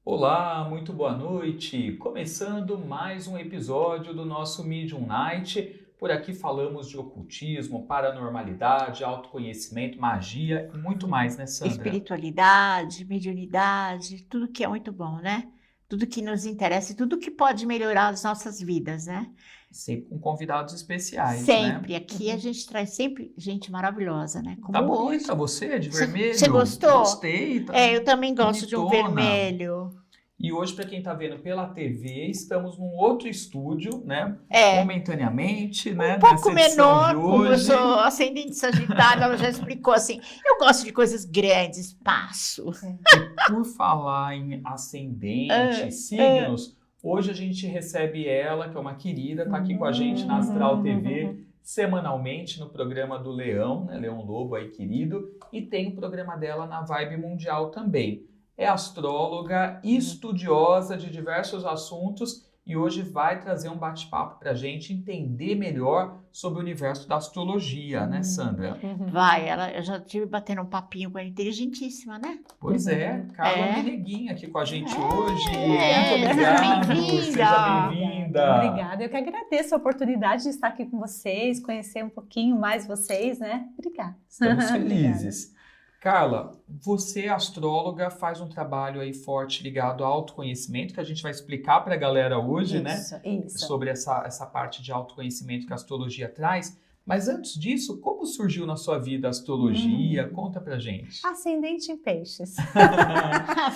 Olá, muito boa noite! Começando mais um episódio do nosso Medium Night. Por aqui falamos de ocultismo, paranormalidade, autoconhecimento, magia e muito mais, né, Sandra? Espiritualidade, mediunidade, tudo que é muito bom, né? Tudo que nos interessa e tudo que pode melhorar as nossas vidas, né? Sempre com convidados especiais, Sempre. né? Aqui a gente traz sempre gente maravilhosa, né? Como Tá hoje. bonita você, de vermelho. Você gostou? Gostei. Tá Eu também gosto de um bonitona. vermelho. E hoje, para quem está vendo pela TV, estamos num outro estúdio, né? É. Momentaneamente, né? Um pouco Nessa edição menor, de como eu hoje. sou ascendente sagitário, ela já explicou assim, eu gosto de coisas grandes, espaço. E por falar em ascendente, signos, hoje a gente recebe ela, que é uma querida, está aqui com a gente na Astral TV, semanalmente no programa do Leão, né? Leão Lobo aí querido, e tem o programa dela na Vibe Mundial também. É astróloga, estudiosa de diversos assuntos e hoje vai trazer um bate-papo para a gente entender melhor sobre o universo da astrologia, né, Sandra? Vai, eu já tive batendo um papinho com ela, inteligentíssima, né? Pois é, Carla Meneguinha aqui com a gente hoje. É, Muito obrigado, bem-vinda. seja bem-vinda. Obrigada, eu que agradeço a oportunidade de estar aqui com vocês, conhecer um pouquinho mais vocês, né? Obrigada. Estamos felizes. Carla, você, astróloga, faz um trabalho aí forte ligado ao autoconhecimento, que a gente vai explicar para a galera hoje, né? Isso. Sobre essa parte de autoconhecimento que a astrologia traz. Mas antes disso, como surgiu na sua vida a astrologia? Conta pra gente. Ascendente em peixes.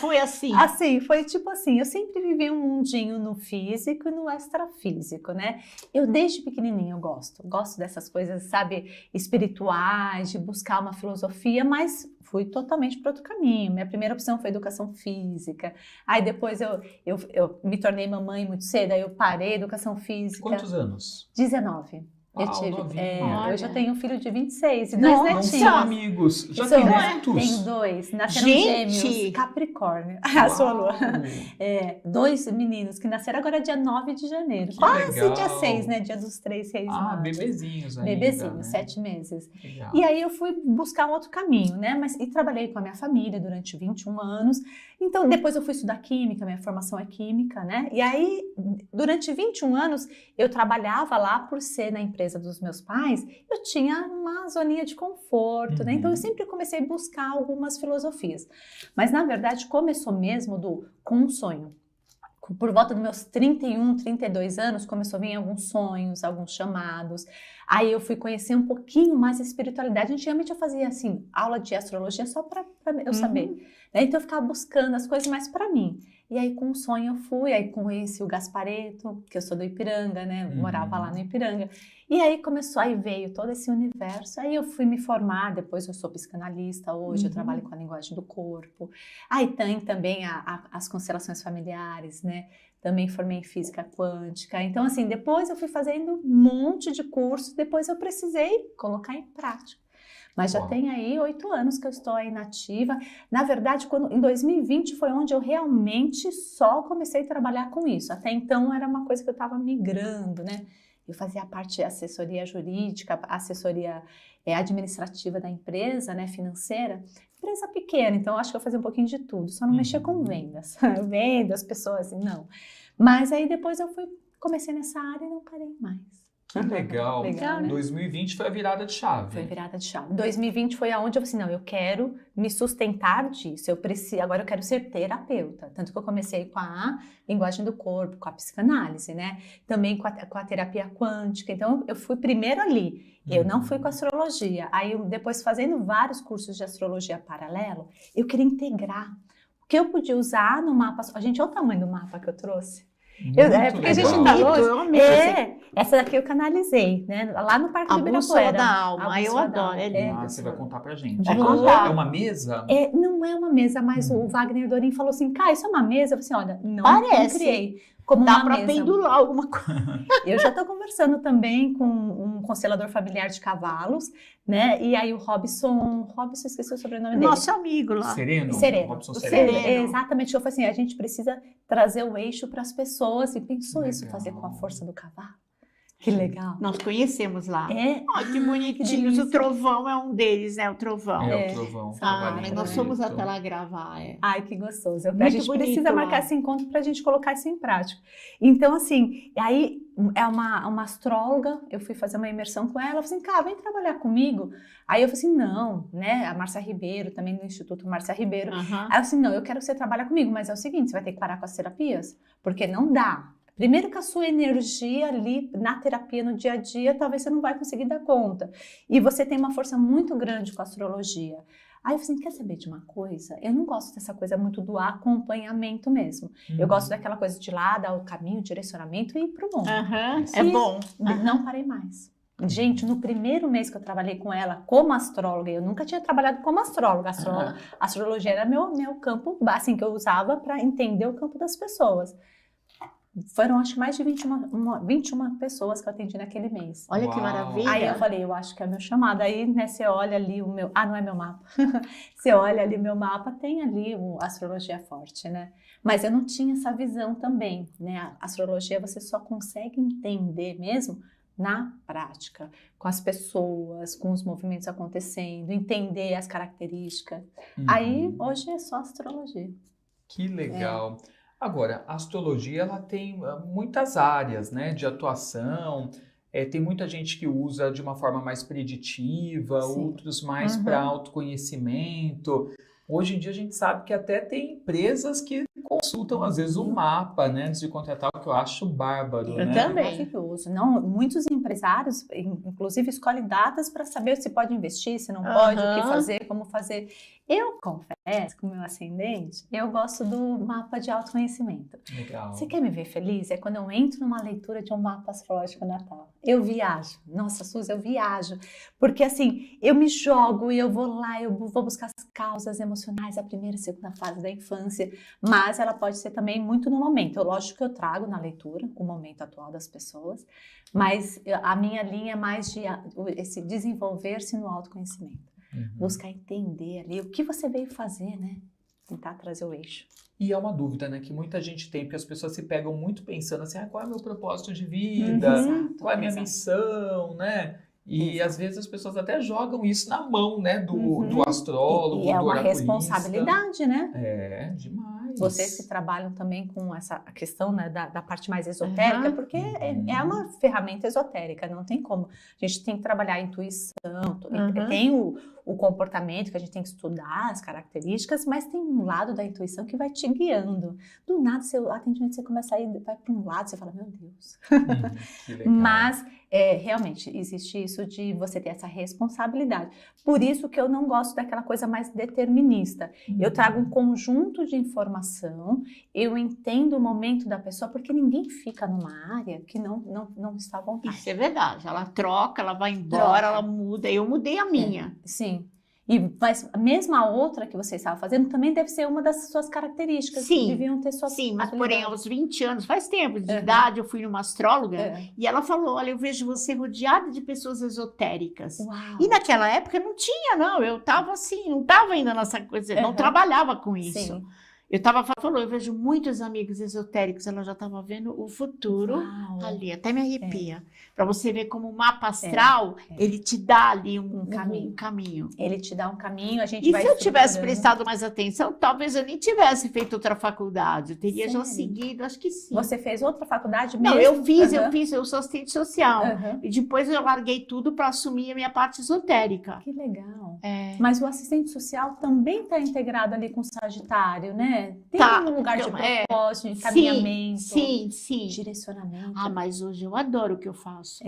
Foi assim. Assim, foi tipo assim, eu sempre vivi um mundinho no físico e no extrafísico, né? Eu desde pequenininho gosto dessas coisas, sabe, espirituais, de buscar uma filosofia, mas fui totalmente para outro caminho. Minha primeira opção foi educação física. Aí depois eu me tornei mamãe muito cedo, aí eu parei educação física. Quantos anos? 19. Eu já tenho um filho de 26 e dois Não netinhos. são amigos, já tem netos? Tenho dois, nasceram Gente! gêmeos, Capricórnio, a sua lua. Dois meninos que nasceram agora dia 9 de janeiro, Que quase legal. dia 6, né, dia dos 3 reis magos. Bebezinhos ainda. Bebezinhos, né? 7 meses. Legal. E aí eu fui buscar um outro caminho, né, e trabalhei com a minha família durante 21 anos, então depois eu fui estudar química, minha formação é química, né, e aí durante 21 anos eu trabalhava lá por ser na empresa dos meus pais, eu tinha uma zoninha de conforto, né? Então eu sempre comecei a buscar algumas filosofias. Mas na verdade começou mesmo com um sonho. Por volta dos meus 31, 32 anos, começou a vir alguns sonhos, alguns chamados. Aí eu fui conhecer um pouquinho mais a espiritualidade. Antigamente eu fazia assim, aula de astrologia só para eu saber. Né? Então eu ficava buscando as coisas mais para mim. E aí com o sonho eu fui, aí conheci o Gaspareto, que eu sou do Ipiranga, né? Eu morava lá no Ipiranga. E aí veio todo esse universo. Aí eu fui me formar, depois eu sou psicanalista hoje, eu trabalho com a linguagem do corpo. Aí tem também as constelações familiares, né? Também formei em física quântica. Então assim, depois eu fui fazendo um monte de cursos, depois eu precisei colocar em prática. Mas já tem aí 8 anos que eu estou aí nativa. Na verdade, em 2020 foi onde eu realmente só comecei a trabalhar com isso. Até então era uma coisa que eu estava migrando, né? Eu fazia a parte de assessoria jurídica, assessoria administrativa da empresa, né, financeira. Empresa pequena, então eu acho que eu fazia um pouquinho de tudo. Só não mexia com vendas. Vendas, pessoas, assim, não. Mas aí depois eu comecei nessa área e não parei mais. Que legal. Legal, né? 2020 foi a virada de chave. Foi virada de chave. 2020 foi aonde eu falei assim, não, eu quero me sustentar disso, agora eu quero ser terapeuta. Tanto que eu comecei com a linguagem do corpo, com a psicanálise, né? Também com a terapia quântica. Então, eu fui primeiro ali. Eu não fui com a astrologia. Aí, depois, fazendo vários cursos de astrologia paralelo, eu queria integrar. O que eu podia usar no mapa... Gente, olha o tamanho do mapa que eu trouxe. Porque a gente tá longe. Essa daqui eu canalizei, né? Lá no Parque do Ibirapuera. A bússola da alma, eu adoro. Você vai contar pra gente. Vai contar. É uma mesa? Não é uma mesa, mas o Wagner Dorim falou assim, Cá, isso é uma mesa? Eu falei assim, olha, não criei. Como dá uma pra mesa. pendurar alguma coisa. Eu já estou conversando também com um constelador familiar de cavalos, né? E aí o Robson, esqueci o sobrenome dele. Nosso amigo lá. Sereno. Robson Sereno. Exatamente. Eu falei assim, a gente precisa trazer o eixo para as pessoas. E pensou isso, fazer com a força do cavalo? Que legal. Nós conhecemos lá. É? Ó, que Que bonitinhos. delícia. O Trovão é um deles, né? O Trovão. É o Trovão. Ah, Vale nós muito. fomos até lá gravar, Ai, que gostoso. A Muito gente bonito precisa lá. marcar esse encontro para a gente colocar isso em prática. Então, assim, aí é uma astróloga, eu fui fazer uma imersão com ela, falei assim, cara, vem trabalhar comigo. Aí eu falei assim, não, né? A Márcia Ribeiro, também do Instituto Márcia Ribeiro. Aham. Aí eu falei assim, não, eu quero que você trabalhe comigo, mas é o seguinte, você vai ter que parar com as terapias, porque não dá. Primeiro que a sua energia ali na terapia, no dia a dia, talvez você não vai conseguir dar conta. E você tem uma força muito grande com a astrologia. Aí eu falei assim, quer saber de uma coisa? Eu não gosto dessa coisa muito do acompanhamento mesmo. Eu gosto daquela coisa de lá, dar o caminho, o direcionamento e ir pro mundo. Aham. É E bom. não parei mais. Gente, no primeiro mês que eu trabalhei com ela como astróloga, eu nunca tinha trabalhado como astróloga. A astrologia era meu campo, assim, que eu usava para entender o campo das pessoas. Foram, acho que mais de 21 pessoas que eu atendi naquele mês. Olha que Uau. maravilha. Aí eu falei, eu acho que é meu chamado. Aí, né, você olha ali o meu... Ah, não é meu mapa. Você olha ali o meu mapa, tem ali a astrologia forte, né? Mas eu não tinha essa visão também, né? A astrologia você só consegue entender mesmo na prática, com as pessoas, com os movimentos acontecendo, entender as características. Aí, hoje é só astrologia. Que legal. Agora, a astrologia ela tem muitas áreas, né, de atuação. Tem muita gente que usa de uma forma mais preditiva, Sim. outros mais para autoconhecimento. Hoje em dia a gente sabe que até tem empresas que consultam às vezes o mapa, né, antes de contratar, o que eu acho bárbaro, Eu né? também. Maravilhoso. Não, muitos empresários, inclusive, escolhem datas para saber se pode investir, se não pode, o que fazer, como fazer. Eu confesso, com o meu ascendente, eu gosto do mapa de autoconhecimento. Legal. Você quer me ver feliz? É quando eu entro numa leitura de um mapa astrológico natal. Eu viajo. Nossa, Suzy, eu viajo. Porque assim, eu me jogo e eu vou lá, eu vou buscar as causas emocionais, a primeira e segunda fase da infância. Mas ela pode ser também muito no momento. Lógico que eu trago na leitura o momento atual das pessoas, mas a minha linha é mais de esse desenvolver-se no autoconhecimento. Buscar entender ali o que você veio fazer, né? Tentar trazer o eixo. E é uma dúvida, né, que muita gente tem, porque as pessoas se pegam muito pensando assim, qual é o meu propósito de vida? Qual é a minha missão, né? E às vezes as pessoas até jogam isso na mão, né, do astrólogo, E é do uma oraculista. responsabilidade, né? É, demais. Vocês que trabalham também com essa questão, né, da parte mais esotérica, porque é uma ferramenta esotérica, não tem como. A gente tem que trabalhar a intuição, tem o comportamento que a gente tem que estudar, as características, mas tem um lado da intuição que vai te guiando. Do nada, seu atendimento, você começa a ir, vai para um lado, você fala, meu Deus. Que legal. Mas, realmente, existe isso de você ter essa responsabilidade. Por isso que eu não gosto daquela coisa mais determinista. Eu trago um conjunto de informação, eu entendo o momento da pessoa, porque ninguém fica numa área que não está à vontade. Isso é verdade. Ela troca, ela vai embora, ela muda. Eu mudei a minha. Sim. Mas mesmo a outra que você estava fazendo também deve ser uma das suas características. Sim. Que deviam ter suas Sim, mas porém habilidades. aos 20 anos, faz tempo de idade, eu fui numa astróloga e ela falou, olha, eu vejo você rodeada de pessoas esotéricas. Uau. E naquela época não tinha, não. Eu tava assim, não tava ainda nessa coisa, não trabalhava com isso. Sim. Eu falou, eu vejo muitos amigos esotéricos, ela já estava vendo o futuro Uau. ali, até me arrepia. Para você ver como o mapa astral, ele te dá ali um caminho. Ele te dá um caminho, a gente E vai se eu tivesse estruturando. prestado mais atenção, talvez eu nem tivesse feito outra faculdade. Eu teria já Sério? seguido, acho que sim. Você fez outra faculdade Não, mesmo? eu sou assistente social. E depois eu larguei tudo para assumir a minha parte esotérica. Que legal. É. Mas o assistente social também está integrado ali com o Sagitário, né? Tem Tá, um lugar então, de propósito, de encaminhamento, Sim. direcionamento. Ah, mas hoje eu adoro o que eu faço.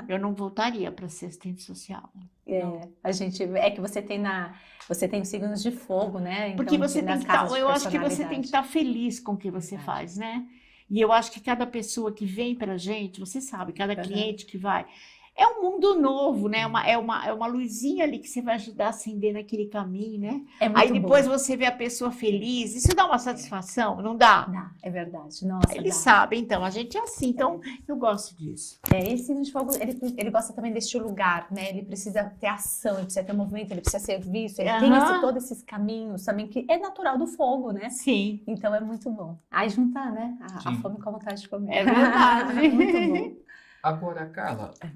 Eu não voltaria para ser assistente social. A gente é que você tem os signos de fogo, né? Então, Porque você tem nas que estar, casas de eu acho que você tem que personalidade. estar feliz com o que você faz, né? E eu acho que cada pessoa que vem para a gente, você sabe, cada cliente que vai, É um mundo novo, né? É uma luzinha ali que você vai ajudar a acender naquele caminho, né? É muito Aí depois bom. você vê a pessoa feliz. Isso dá uma satisfação, não dá? Dá, é verdade. Nossa, Eles dá. sabem, então. A gente é assim, então eu gosto disso. Esse signo de fogo, ele gosta também deste lugar, né? Ele precisa ter ação, ele precisa ter movimento, ele precisa ser visto, ele tem todos esses caminhos também, que é natural do fogo, né? Sim. Então é muito bom. Aí juntar, né? A fome com a vontade de comer. É verdade. Muito bom. Agora, Carla, o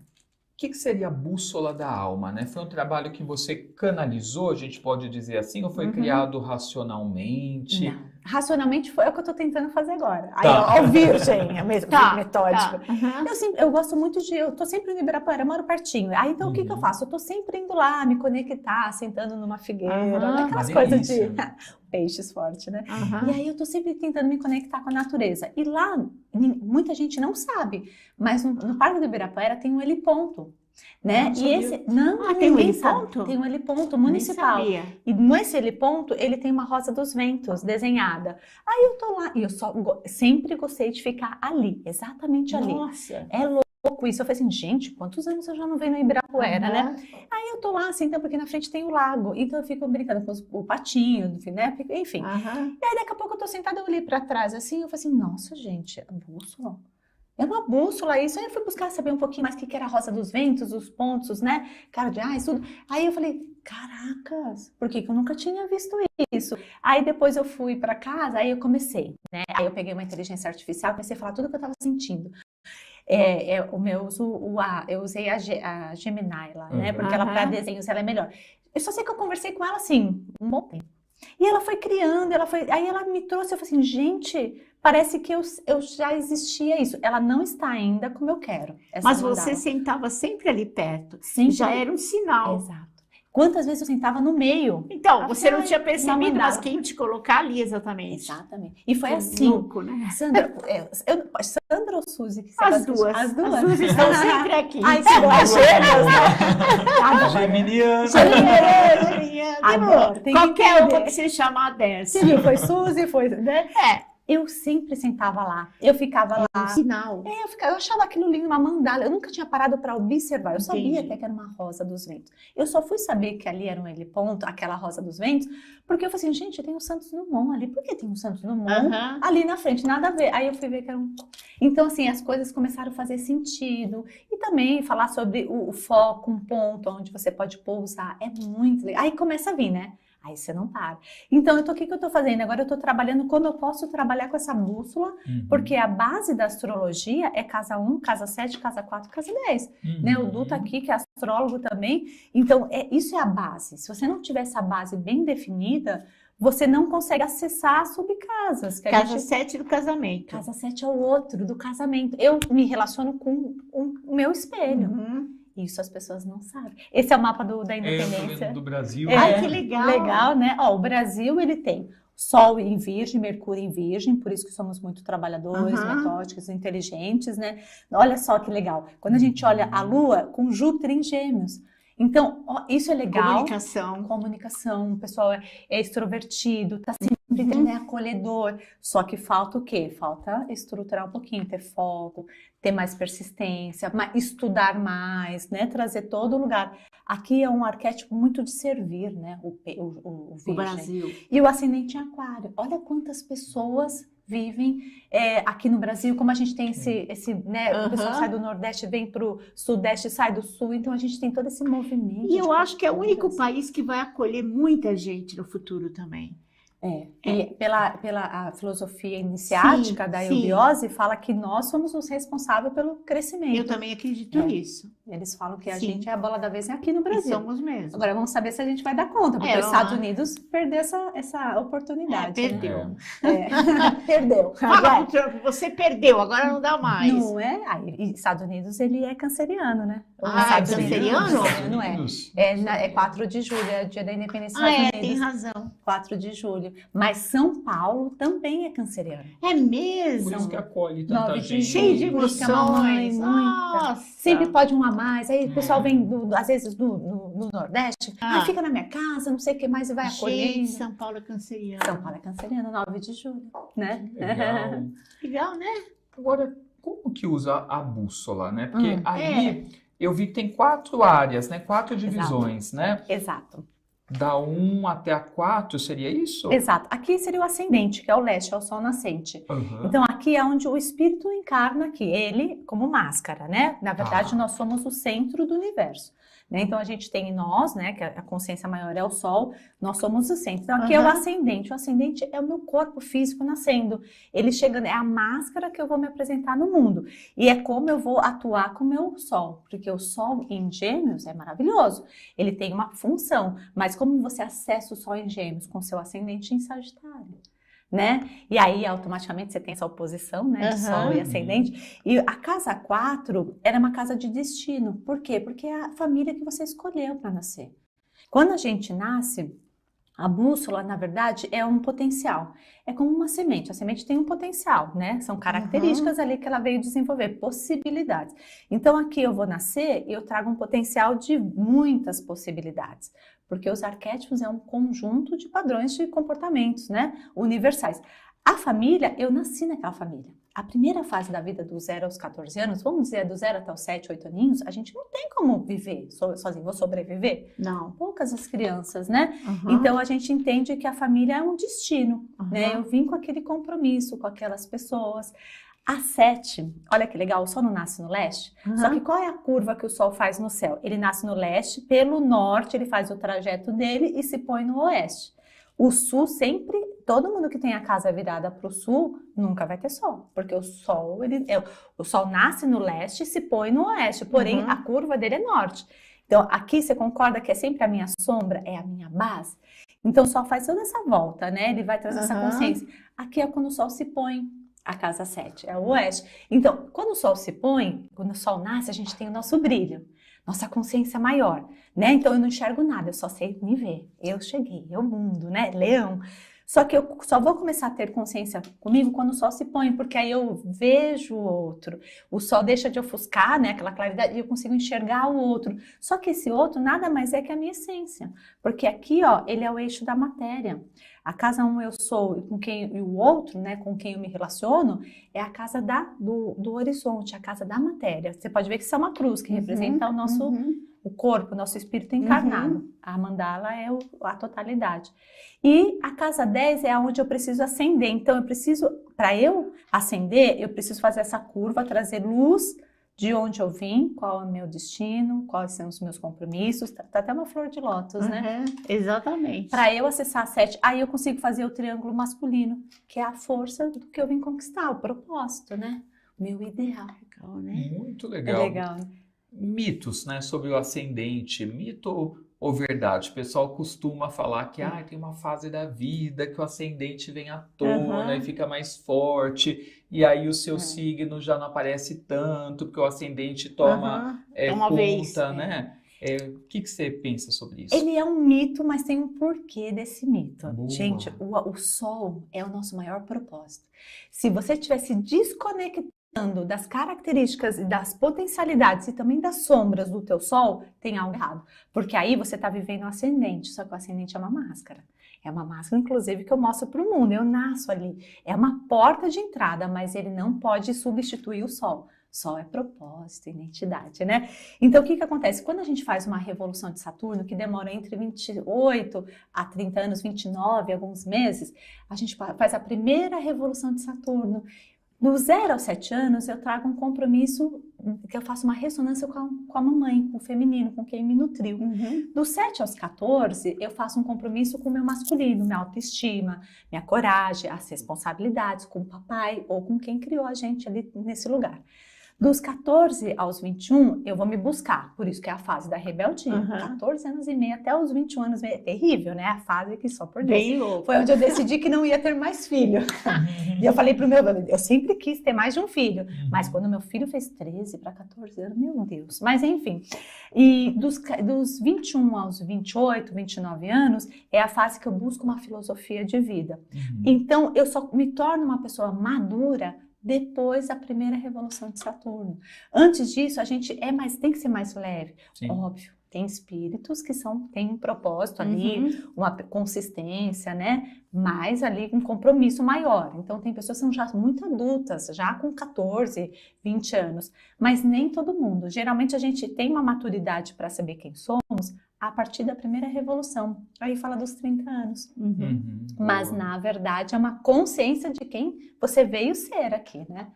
que seria a bússola da alma, né? Foi um trabalho que você canalizou, a gente pode dizer assim, ou foi criado racionalmente? Não. Racionalmente é o que eu tô tentando fazer agora. Aí, Tá. ao virgem, é mesmo, metódico. Tá. Eu gosto muito eu tô sempre no Ibirapuera, eu moro pertinho. Aí, então, o que eu faço? Eu tô sempre indo lá, me conectar, sentando numa figueira, né? Aquelas coisas de peixes forte, né? E aí, eu tô sempre tentando me conectar com a natureza. E lá, muita gente não sabe, mas no Parque do Ibirapuera tem um heliponto. Né? Não e esse tem um ninguém sabe. heliponto? Tem um heliponto municipal. E nesse heliponto ele tem uma rosa dos ventos desenhada. Aí eu tô lá e eu sempre gostei de ficar ali, exatamente ali. Nossa. É louco isso. Eu falei assim, gente, quantos anos eu já não venho no Ibirapuera, né? Aí eu tô lá assim, então, porque na frente tem o lago. Então eu fico brincando com o patinho, né? Enfim. E aí daqui a pouco eu tô sentada, eu olhei pra trás assim, eu falei assim, nossa, gente, a bússola. É uma bússola isso. Aí eu fui buscar saber um pouquinho mais o que era a rosa dos ventos, os pontos, né? Cardeais, tudo. Aí eu falei, caracas, por que eu nunca tinha visto isso? Aí depois eu fui para casa, aí eu comecei, né? Aí eu peguei uma inteligência artificial, comecei a falar tudo que eu tava sentindo. Eu usei a Gemini lá, né? Porque ela para desenhos ela é melhor. Eu só sei que eu conversei com ela assim, um bom tempo. E ela foi criando, aí ela me trouxe, eu falei assim, gente, parece que eu já existia isso. Ela não está ainda como eu quero. Mas você sentava sempre ali perto. Sempre. Já era um sinal. Exato. Quantas vezes eu sentava no meio? Então, você não tinha percebido, mas quem te colocar ali exatamente. Exatamente. E foi assim. Louco, né? Sandra, Sandra ou Suzy? Que As duas. As duas. As duas estão sempre aqui. Ai, que gêmeas, né? Geminiano. Adoro. Qualquer uma que se chama dessa. Sim, foi Suzy, foi, né? É. Eu sempre sentava lá, eu ficava lá. Um sinal. Eu achava aquilo lindo, uma mandala. Eu nunca tinha parado para observar. Eu sabia até que era uma rosa dos ventos. Eu só fui saber que ali era um heliponto, aquela rosa dos ventos, porque eu falei assim, gente, tem o Santos Dumont ali. Por que tem o Santos Dumont ali na frente? Nada a ver. Aí eu fui ver que era um... Então, assim, as coisas começaram a fazer sentido. E também falar sobre o foco, um ponto onde você pode pousar. É muito legal. Aí começa a vir, né? Aí você não para. Então, o que eu estou fazendo? Agora eu estou trabalhando como eu posso trabalhar com essa bússola, porque a base da astrologia é casa 1, casa 7, casa 4, casa 10. Né? O Du tá aqui, que é astrólogo também. Então, isso é a base. Se você não tiver essa base bem definida, você não consegue acessar as subcasas. Casa 7 do casamento. Casa 7 é o outro, do casamento. Eu me relaciono com o meu espelho. Isso as pessoas não sabem. Esse é o mapa da independência. Do Brasil. Ai, que legal. Legal, né? Ó, o Brasil, ele tem Sol em Virgem, Mercúrio em Virgem, por isso que somos muito trabalhadores, metódicos, inteligentes, né? Olha só que legal. Quando a gente olha a Lua com Júpiter em Gêmeos. Então, ó, isso é legal. Comunicação. O pessoal é extrovertido, tá sempre né, acolhedor. Só que falta o quê? Falta estruturar um pouquinho, ter foco, ter mais persistência, estudar mais, né? Trazer todo o lugar. Aqui é um arquétipo muito de servir, né? O Virgem. Brasil. E o ascendente em Aquário. Olha quantas pessoas vivem aqui no Brasil, como a gente tem esse né, o pessoal sai do Nordeste, vem para o Sudeste, sai do Sul, então a gente tem todo esse movimento. E eu acho que é o único país que vai acolher muita gente no futuro também. E pela a filosofia iniciática da eubiose, fala que nós somos os responsáveis pelo crescimento. Eu também acredito nisso. Eles falam que a gente é a bola da vez aqui no Brasil. E somos mesmo. Agora vamos saber se a gente vai dar conta, porque os Estados Unidos perdeu essa oportunidade. Perdeu. Né? Perdeu. Fala pro Trump, você perdeu, agora não dá mais. Não é? E Estados Unidos, ele é canceriano, né? É canceriano? Não é. É 4 de julho, é o dia da independência dos Estados Unidos. Tem razão. 4 de julho. Mas São Paulo também é canceriano. É mesmo? Por isso que acolhe tanta 9 gente. Cheio de emoções. Nossa. Sempre pode um a mais. Aí o pessoal vem, às vezes, no Nordeste. Fica na minha casa, não sei o que mais, e vai acolhendo. Gente, São Paulo é canceriano. São Paulo é canceriano, 9 de julho, né? Legal, né? Agora, como que usa a bússola, né? Porque aí eu vi que tem 4 áreas, né? 4 divisões, né? Exato. Da 1 até a 4, seria isso? Exato. Aqui seria o ascendente, que é o leste, é o sol nascente. Uhum. Então, aqui é onde o espírito encarna aqui, ele como máscara, né? Na verdade, nós somos o centro do universo, né? Então, a gente tem em nós, né, que a consciência maior é o sol, nós somos o centro. Então, aqui é o ascendente é o meu corpo físico nascendo. Ele chegando, é a máscara que eu vou me apresentar no mundo. E é como eu vou atuar com o meu sol, porque o sol em Gêmeos é maravilhoso. Ele tem uma função, mas como você acessa o sol em Gêmeos com seu ascendente em Sagitário, né? E aí, automaticamente, você tem essa oposição, né, de sol e ascendente. E a casa 4 era uma casa de destino. Por quê? Porque é a família que você escolheu para nascer. Quando a gente nasce, a bússola, na verdade, é um potencial. É como uma semente. A semente tem um potencial, né? São características ali que ela veio desenvolver, possibilidades. Então, aqui eu vou nascer e eu trago um potencial de muitas possibilidades. Porque os arquétipos é um conjunto de padrões de comportamentos, né? Universais. A família, eu nasci naquela família. A primeira fase da vida do 0 aos 14 anos, vamos dizer, do 0 até os 7, 8 aninhos, a gente não tem como viver sozinho, vou sobreviver? Não. Poucas as crianças, né? Então, a gente entende que a família é um destino, né? Eu vim com aquele compromisso, com aquelas pessoas. A 7, olha que legal, o sol não nasce no leste, só que qual é a curva que o sol faz no céu? Ele nasce no leste, pelo norte ele faz o trajeto dele e se põe no oeste. O sul sempre, todo mundo que tem a casa virada para o sul, nunca vai ter sol, porque o sol nasce no leste e se põe no oeste, porém a curva dele é norte. Então aqui você concorda que é sempre a minha sombra, é a minha base? Então o sol faz toda essa volta, né? Ele vai trazer essa consciência. Aqui é quando o sol se põe. A casa 7 é o oeste. Então, quando o sol se põe, quando o sol nasce, a gente tem o nosso brilho, nossa consciência maior, né? Então, eu não enxergo nada, eu só sei me ver. Eu cheguei, é o mundo, né? Leão. Só que eu só vou começar a ter consciência comigo quando o sol se põe, porque aí eu vejo o outro. O sol deixa de ofuscar, né? Aquela claridade, e eu consigo enxergar o outro. Só que esse outro nada mais é que a minha essência. Porque aqui, ó, ele é o eixo da matéria. A casa 1 eu sou e o outro, né, com quem eu me relaciono, é a casa do horizonte, a casa da matéria. Você pode ver que isso é uma cruz que representa o nosso o corpo, o nosso espírito encarnado. A mandala é a totalidade. E a casa 10 é onde eu preciso ascender. Então, para eu ascender, eu preciso fazer essa curva, trazer luz de onde eu vim, qual é o meu destino, quais são os meus compromissos. Tá até uma flor de lótus, né? Exatamente. Para eu acessar a 7, aí eu consigo fazer o triângulo masculino, que é a força do que eu vim conquistar, o propósito, né? O meu ideal. Legal, né? Muito legal. É legal, né? Mitos, né, sobre o ascendente, mito ou verdade? O pessoal costuma falar que tem uma fase da vida que o ascendente vem à tona e fica mais forte, e aí o seu signo já não aparece tanto, porque o ascendente toma conta, né? O que você pensa sobre isso? Ele é um mito, mas tem um porquê desse mito. Boa. Gente, o sol é o nosso maior propósito. Se você estiver se desconectando das características e das potencialidades e também das sombras do teu sol, tem algo errado. Porque aí você está vivendo o ascendente, só que o ascendente é uma máscara. É uma máscara, inclusive, que eu mostro para o mundo. Eu nasço ali. É uma porta de entrada, mas ele não pode substituir o sol. Sol é propósito, identidade, né? Então, o que acontece? Quando a gente faz uma revolução de Saturno, que demora entre 28 a 30 anos, 29, alguns meses, a gente faz a primeira revolução de Saturno. Do 0 aos 7 anos, eu trago um compromisso, que eu faço uma ressonância com a mamãe, com o feminino, com quem me nutriu. Do 7 aos 14, eu faço um compromisso com o meu masculino, minha autoestima, minha coragem, as responsabilidades com o papai ou com quem criou a gente ali nesse lugar. Dos 14 aos 21, eu vou me buscar, por isso que é a fase da rebeldia. 14 anos e meio até os 21 anos, é terrível, né? A fase que só por Deus. Bem louco. Foi onde eu decidi que não ia ter mais filho. E eu falei pro meu, eu sempre quis ter mais de um filho, mas quando meu filho fez 13 para 14 anos, meu Deus. Mas enfim, e dos 21 aos 28, 29 anos, é a fase que eu busco uma filosofia de vida. Então, eu só me torno uma pessoa madura depois da primeira revolução de Saturno. Antes disso, a gente tem que ser mais leve. Sim. Óbvio, Tem espíritos que têm um propósito ali, uma consistência, né? Mas ali um compromisso maior. Então tem pessoas que são já muito adultas, já com 14, 20 anos, mas nem todo mundo. Geralmente a gente tem uma maturidade para saber quem somos a partir da primeira revolução. Aí fala dos 30 anos. Mas na verdade é uma consciência de quem você veio ser aqui, né?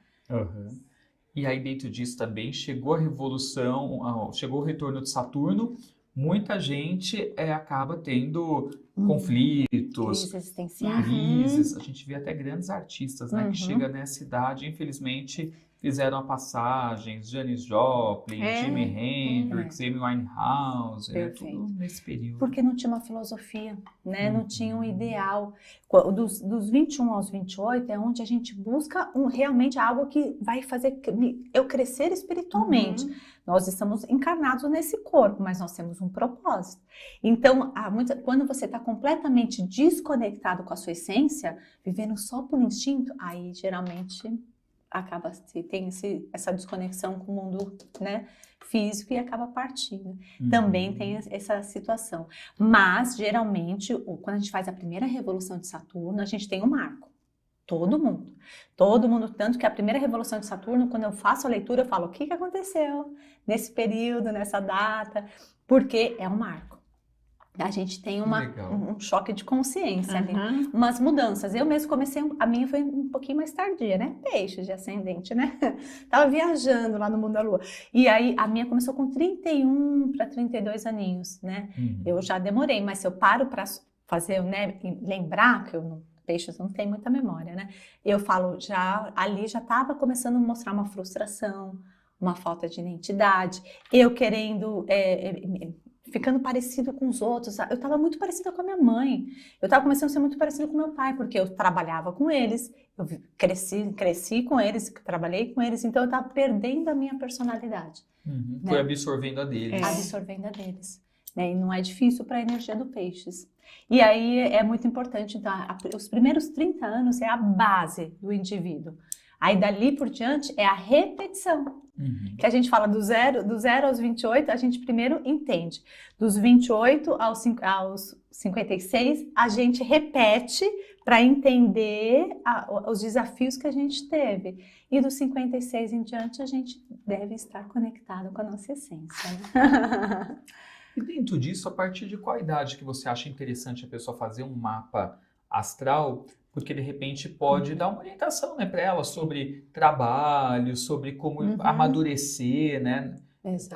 E aí dentro disso também chegou a revolução, chegou o retorno de Saturno, muita gente acaba tendo conflitos, Crises existenciais. crises. A gente vê até grandes artistas, né, que chegam nessa idade, infelizmente fizeram a passagem, Janis Joplin, Jimi Hendrix, Amy Winehouse, né, tudo nesse período. Porque não tinha uma filosofia, né? Não tinha um ideal. Dos 21 aos 28 é onde a gente busca realmente algo que vai fazer eu crescer espiritualmente. Nós estamos encarnados nesse corpo, mas nós temos um propósito. Então, quando você está completamente desconectado com a sua essência, vivendo só por instinto, aí geralmente tem essa desconexão com o mundo, né, físico e acaba partindo. Também tem essa situação. Mas, geralmente, quando a gente faz a primeira revolução de Saturno, a gente tem um marco. Todo mundo, tanto que a primeira revolução de Saturno, quando eu faço a leitura, eu falo o que aconteceu nesse período, nessa data, porque é um marco. A gente tem um choque de consciência ali, umas mudanças. Eu mesmo comecei, a minha foi um pouquinho mais tardia, né? Peixes de ascendente, né? Tava viajando lá no mundo da lua. E aí a minha começou com 31 para 32 aninhos, né? Eu já demorei, mas se eu paro para fazer, né? Lembrar que Peixes não tem muita memória, né? Eu falo, ali já estava começando a mostrar uma frustração, uma falta de identidade, eu querendo... ficando parecido com os outros. Eu estava muito parecida com a minha mãe. Eu estava começando a ser muito parecida com meu pai, porque eu trabalhava com eles, eu cresci com eles, trabalhei com eles, então eu estava perdendo a minha personalidade. Né? Foi absorvendo a deles. Absorvendo a deles. Né? E não é difícil para a energia do Peixes. E aí é muito importante, então, os primeiros 30 anos é a base do indivíduo. Aí dali por diante é a repetição. Que a gente fala do zero aos 28, a gente primeiro entende. Dos 28 aos 56, a gente repete para entender os desafios que a gente teve. E dos 56 em diante, a gente deve estar conectado com a nossa essência. Né? E dentro disso, a partir de qual idade que você acha interessante a pessoa fazer um mapa astral? Porque, de repente, pode dar uma orientação, né, para ela sobre trabalho, sobre como amadurecer, né,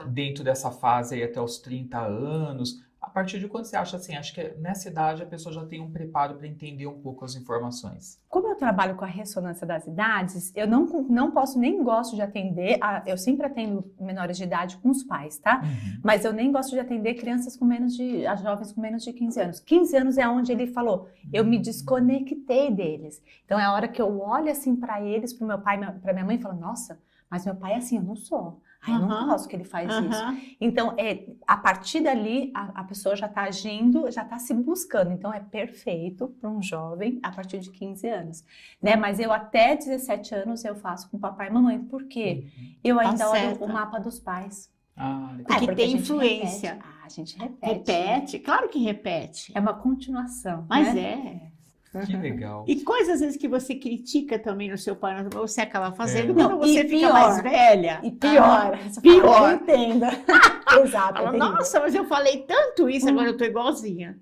dentro dessa fase aí até os 30 anos. A partir de quando você acha assim, acho que nessa idade a pessoa já tem um preparo para entender um pouco as informações? Como eu trabalho com a ressonância das idades, eu não posso, nem gosto de atender, eu sempre atendo menores de idade com os pais, tá? Mas eu nem gosto de atender crianças as jovens com menos de 15 anos. 15 anos é onde ele falou, eu me desconectei deles. Então é a hora que eu olho assim para eles, para o meu pai, para minha mãe e falo, nossa, mas meu pai é assim, eu não sou. Eu não gosto que ele faz isso. Então, a partir dali, a pessoa já está agindo, já está se buscando. Então, é perfeito para um jovem a partir de 15 anos. Né? Mas eu até 17 anos eu faço com papai e mamãe. Por quê? Eu ainda olho o mapa dos pais. Porque tem influência. A gente repete. Repete, claro que repete. É uma continuação. Mas né? Que legal. E coisas às vezes que você critica também no seu pai, você acaba fazendo Não, quando você fica mais velha. E pior. Pior. Entenda. Exato. Fala, nossa, mas eu falei tanto isso, agora eu tô igualzinha.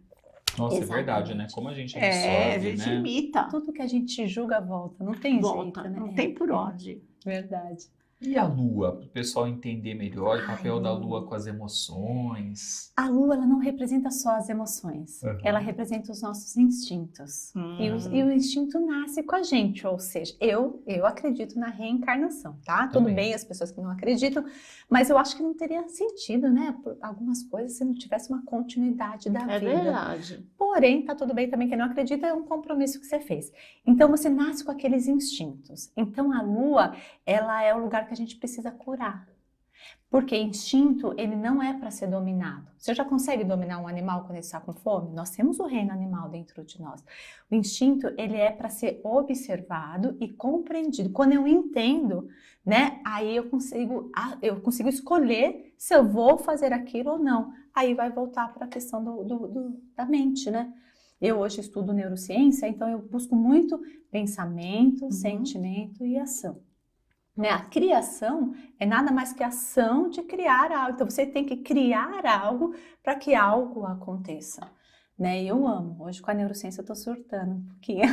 Nossa, Exatamente. é verdade, né? Como a gente absorve, a gente né? imita. Tudo que a gente julga volta. Não tem Volta, jeito, né? não tem por onde. Verdade. E a Lua, para o pessoal entender melhor o papel da Lua com as emoções? A Lua, ela não representa só as emoções. Ela representa os nossos instintos. E o instinto nasce com a gente, ou seja, eu acredito na reencarnação, tá? Tudo bem as pessoas que não acreditam, mas eu acho que não teria sentido, né? Por algumas coisas se não tivesse uma continuidade da vida. É verdade. Porém, tá tudo bem também quem não acredita, é um compromisso que você fez. Então, você nasce com aqueles instintos. Então, a Lua, ela é o lugar que a gente precisa curar. Porque instinto, ele não é para ser dominado. Você já consegue dominar um animal quando ele está com fome? Nós temos o reino animal dentro de nós. O instinto, ele é para ser observado e compreendido. Quando eu entendo, né, aí eu consigo escolher se eu vou fazer aquilo ou não. Aí vai voltar para a questão da mente, né? Eu hoje estudo neurociência, então eu busco muito pensamento, sentimento e ação. Né? A criação é nada mais que a ação de criar algo. Então você tem que criar algo para que algo aconteça. Né? Eu amo. Hoje com a neurociência eu tô surtando um pouquinho.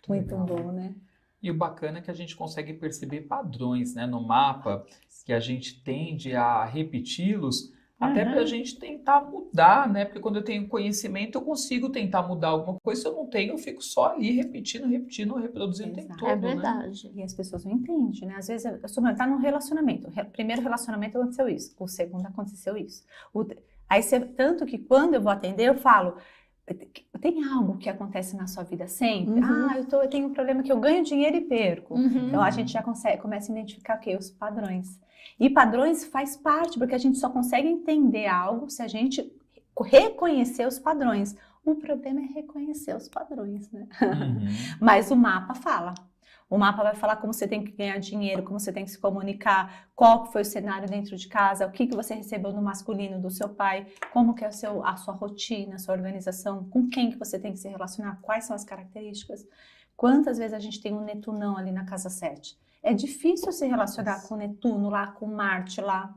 Muito legal. bom, né? E o bacana é que a gente consegue perceber padrões, né, no mapa, que a gente tende a repeti-los, até para a gente tentar mudar, né? Porque quando eu tenho conhecimento, eu consigo tentar mudar alguma coisa. Se eu não tenho, eu fico só ali repetindo, reproduzindo o tempo todo, É né? verdade. E as pessoas não entendem, né? Às vezes, tá num relacionamento. O primeiro relacionamento aconteceu isso. O segundo aconteceu isso. Tanto que quando eu vou atender, eu falo, tem algo que acontece na sua vida sempre? Eu tenho um problema que eu ganho dinheiro e perco. Então, a gente já começa a identificar os padrões. E padrões faz parte, porque a gente só consegue entender algo se a gente reconhecer os padrões. O problema é reconhecer os padrões, né? Mas o mapa fala. O mapa vai falar como você tem que ganhar dinheiro, como você tem que se comunicar, qual foi o cenário dentro de casa, o que você recebeu no masculino do seu pai, como que é a sua rotina, a sua organização, com quem que você tem que se relacionar, quais são as características. Quantas vezes a gente tem um Netunão ali na casa 7? É difícil se relacionar com o Netuno lá, com Marte lá,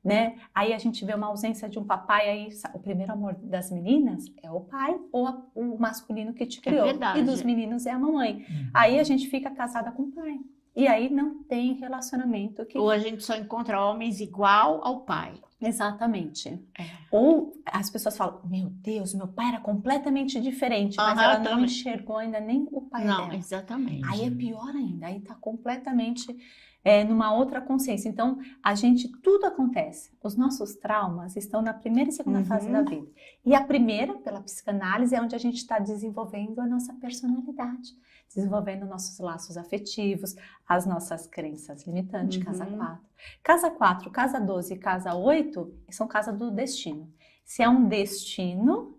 né? Aí a gente vê uma ausência de um papai, aí o primeiro amor das meninas é o pai ou o masculino que te criou. Verdade. E dos meninos é a mamãe. Aí a gente fica casada com o pai. E aí não tem relacionamento. Ou a gente só encontra homens igual ao pai. Exatamente. Ou as pessoas falam, meu Deus, meu pai era completamente diferente, mas ela não enxergou ainda nem o pai dela. Não, exatamente. Aí é pior ainda, aí tá completamente numa outra consciência. Então, tudo acontece. Os nossos traumas estão na primeira e segunda fase da vida. E a primeira, pela psicanálise, é onde a gente está desenvolvendo a nossa personalidade, desenvolvendo nossos laços afetivos, as nossas crenças limitantes, casa 4. Casa 4, casa 12 e casa 8 são casa do destino. Se é um destino,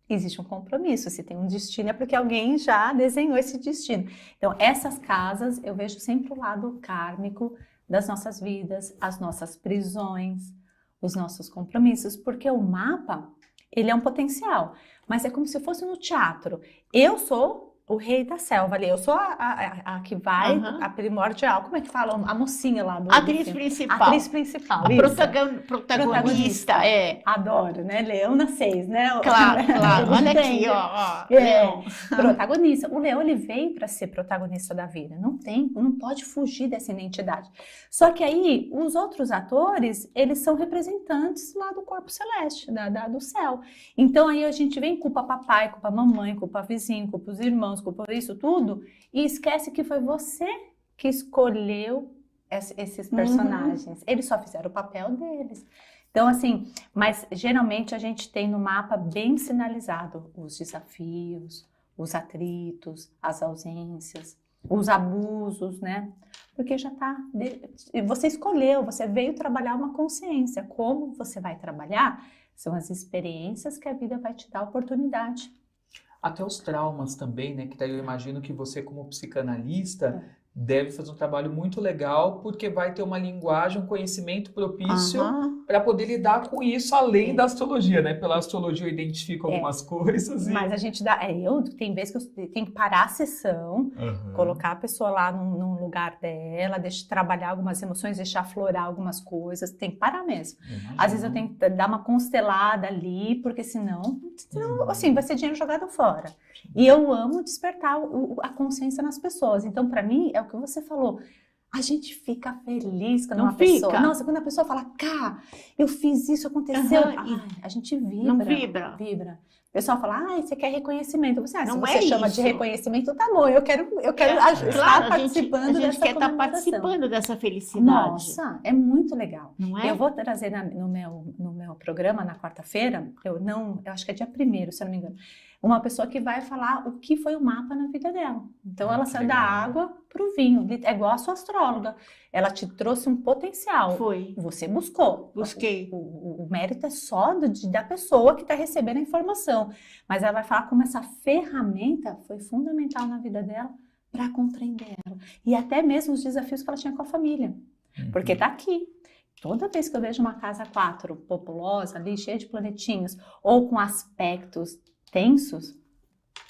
existe um compromisso. Se tem um destino, é porque alguém já desenhou esse destino. Então, essas casas, eu vejo sempre o lado kármico das nossas vidas, as nossas prisões, os nossos compromissos, porque o mapa, ele é um potencial, mas é como se fosse no teatro. Eu sou o rei da selva ali, eu sou a que vai, a primordial, como é que fala? A mocinha lá do Atriz filme. principal. Atriz principal, A isso. protagonista, Adoro, né? Leão na 6, né? Claro, claro. Olha aqui, ó. Leão. Protagonista. O Leão, ele veio para ser protagonista da vida. Não pode fugir dessa identidade. Só que aí, os outros atores, eles são representantes lá do corpo celeste, do céu. Então, aí a gente vem culpa papai, culpa mamãe, culpa vizinho, culpa os irmãos, culpa isso tudo, e esquece que foi você que escolheu esses personagens. Eles só fizeram o papel deles. Então, assim, mas geralmente a gente tem no mapa bem sinalizado os desafios, os atritos, as ausências, os abusos, né? Porque já tá... Você escolheu, você veio trabalhar uma consciência. Como você vai trabalhar? São as experiências que a vida vai te dar oportunidade. Até os traumas também, né? Que daí eu imagino que você, como psicanalista, deve fazer um trabalho muito legal, porque vai ter uma linguagem, um conhecimento propício para poder lidar com isso, além da astrologia, né? Pela astrologia eu identifico algumas coisas. Mas a gente dá... tem vezes que eu tenho que parar a sessão, colocar a pessoa lá num lugar dela, deixar trabalhar algumas emoções, deixar aflorar algumas coisas, tem que parar mesmo. Às vezes eu tenho que dar uma constelada ali, porque senão assim, vai ser dinheiro jogado fora. E eu amo despertar a consciência nas pessoas. Então, para mim, é o que você falou. A gente fica feliz quando uma pessoa... Nossa, quando a pessoa fala, eu fiz isso, aconteceu. A gente vibra. Não vibra? Vibra. O pessoal fala, você quer reconhecimento. Se não você chama de reconhecimento, tá bom. Eu quero estar participando dessa comemoração. A gente quer estar participando dessa felicidade. Nossa, é muito legal. Não é? Eu vou trazer no meu programa, na quarta-feira, eu acho que é dia 1º, se eu não me engano, uma pessoa que vai falar o que foi o mapa na vida dela. Então, ela saiu da água para o vinho. É igual a sua astróloga. Ela te trouxe um potencial. Foi. Você buscou. Busquei. O mérito é só da pessoa que está recebendo a informação. Mas ela vai falar como essa ferramenta foi fundamental na vida dela para compreender ela. E até mesmo os desafios que ela tinha com a família. Porque está aqui. Toda vez que eu vejo uma casa 4 populosa, ali, cheia de planetinhos, ou com aspectos tensos,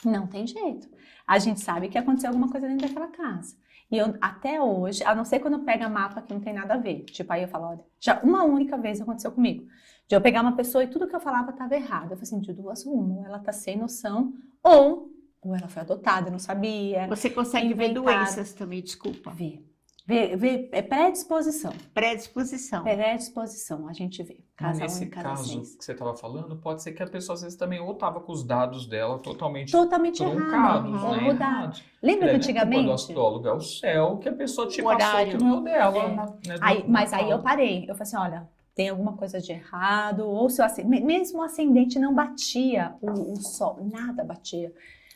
não tem jeito. A gente sabe que aconteceu alguma coisa dentro daquela casa. E eu, até hoje, a não ser quando pega mapa que não tem nada a ver. Tipo, aí eu falo, olha, já uma única vez aconteceu comigo. De eu pegar uma pessoa e tudo que eu falava estava errado. Eu falei assim, de duas uma, ou ela tá sem noção, ou ela foi adotada, eu não sabia. Você consegue ver Inventada. doenças também, desculpa. Vê, é predisposição. Predisposição. Predisposição, a gente vê. Casa Nesse 1 e casa caso 6. que você estava falando, pode ser que a pessoa às vezes também ou estava com os dados dela totalmente Totalmente truncados, errado. Ou né? mudar. Errados. Lembra que Não é antigamente? culpa do astrólogo, é o céu que a pessoa te O passou horário. que não é o dela. É. Né, Mas aí eu parei. Eu falei assim, olha, tem alguma coisa de errado. Ou se mesmo o ascendente não batia, o sol, nada batia.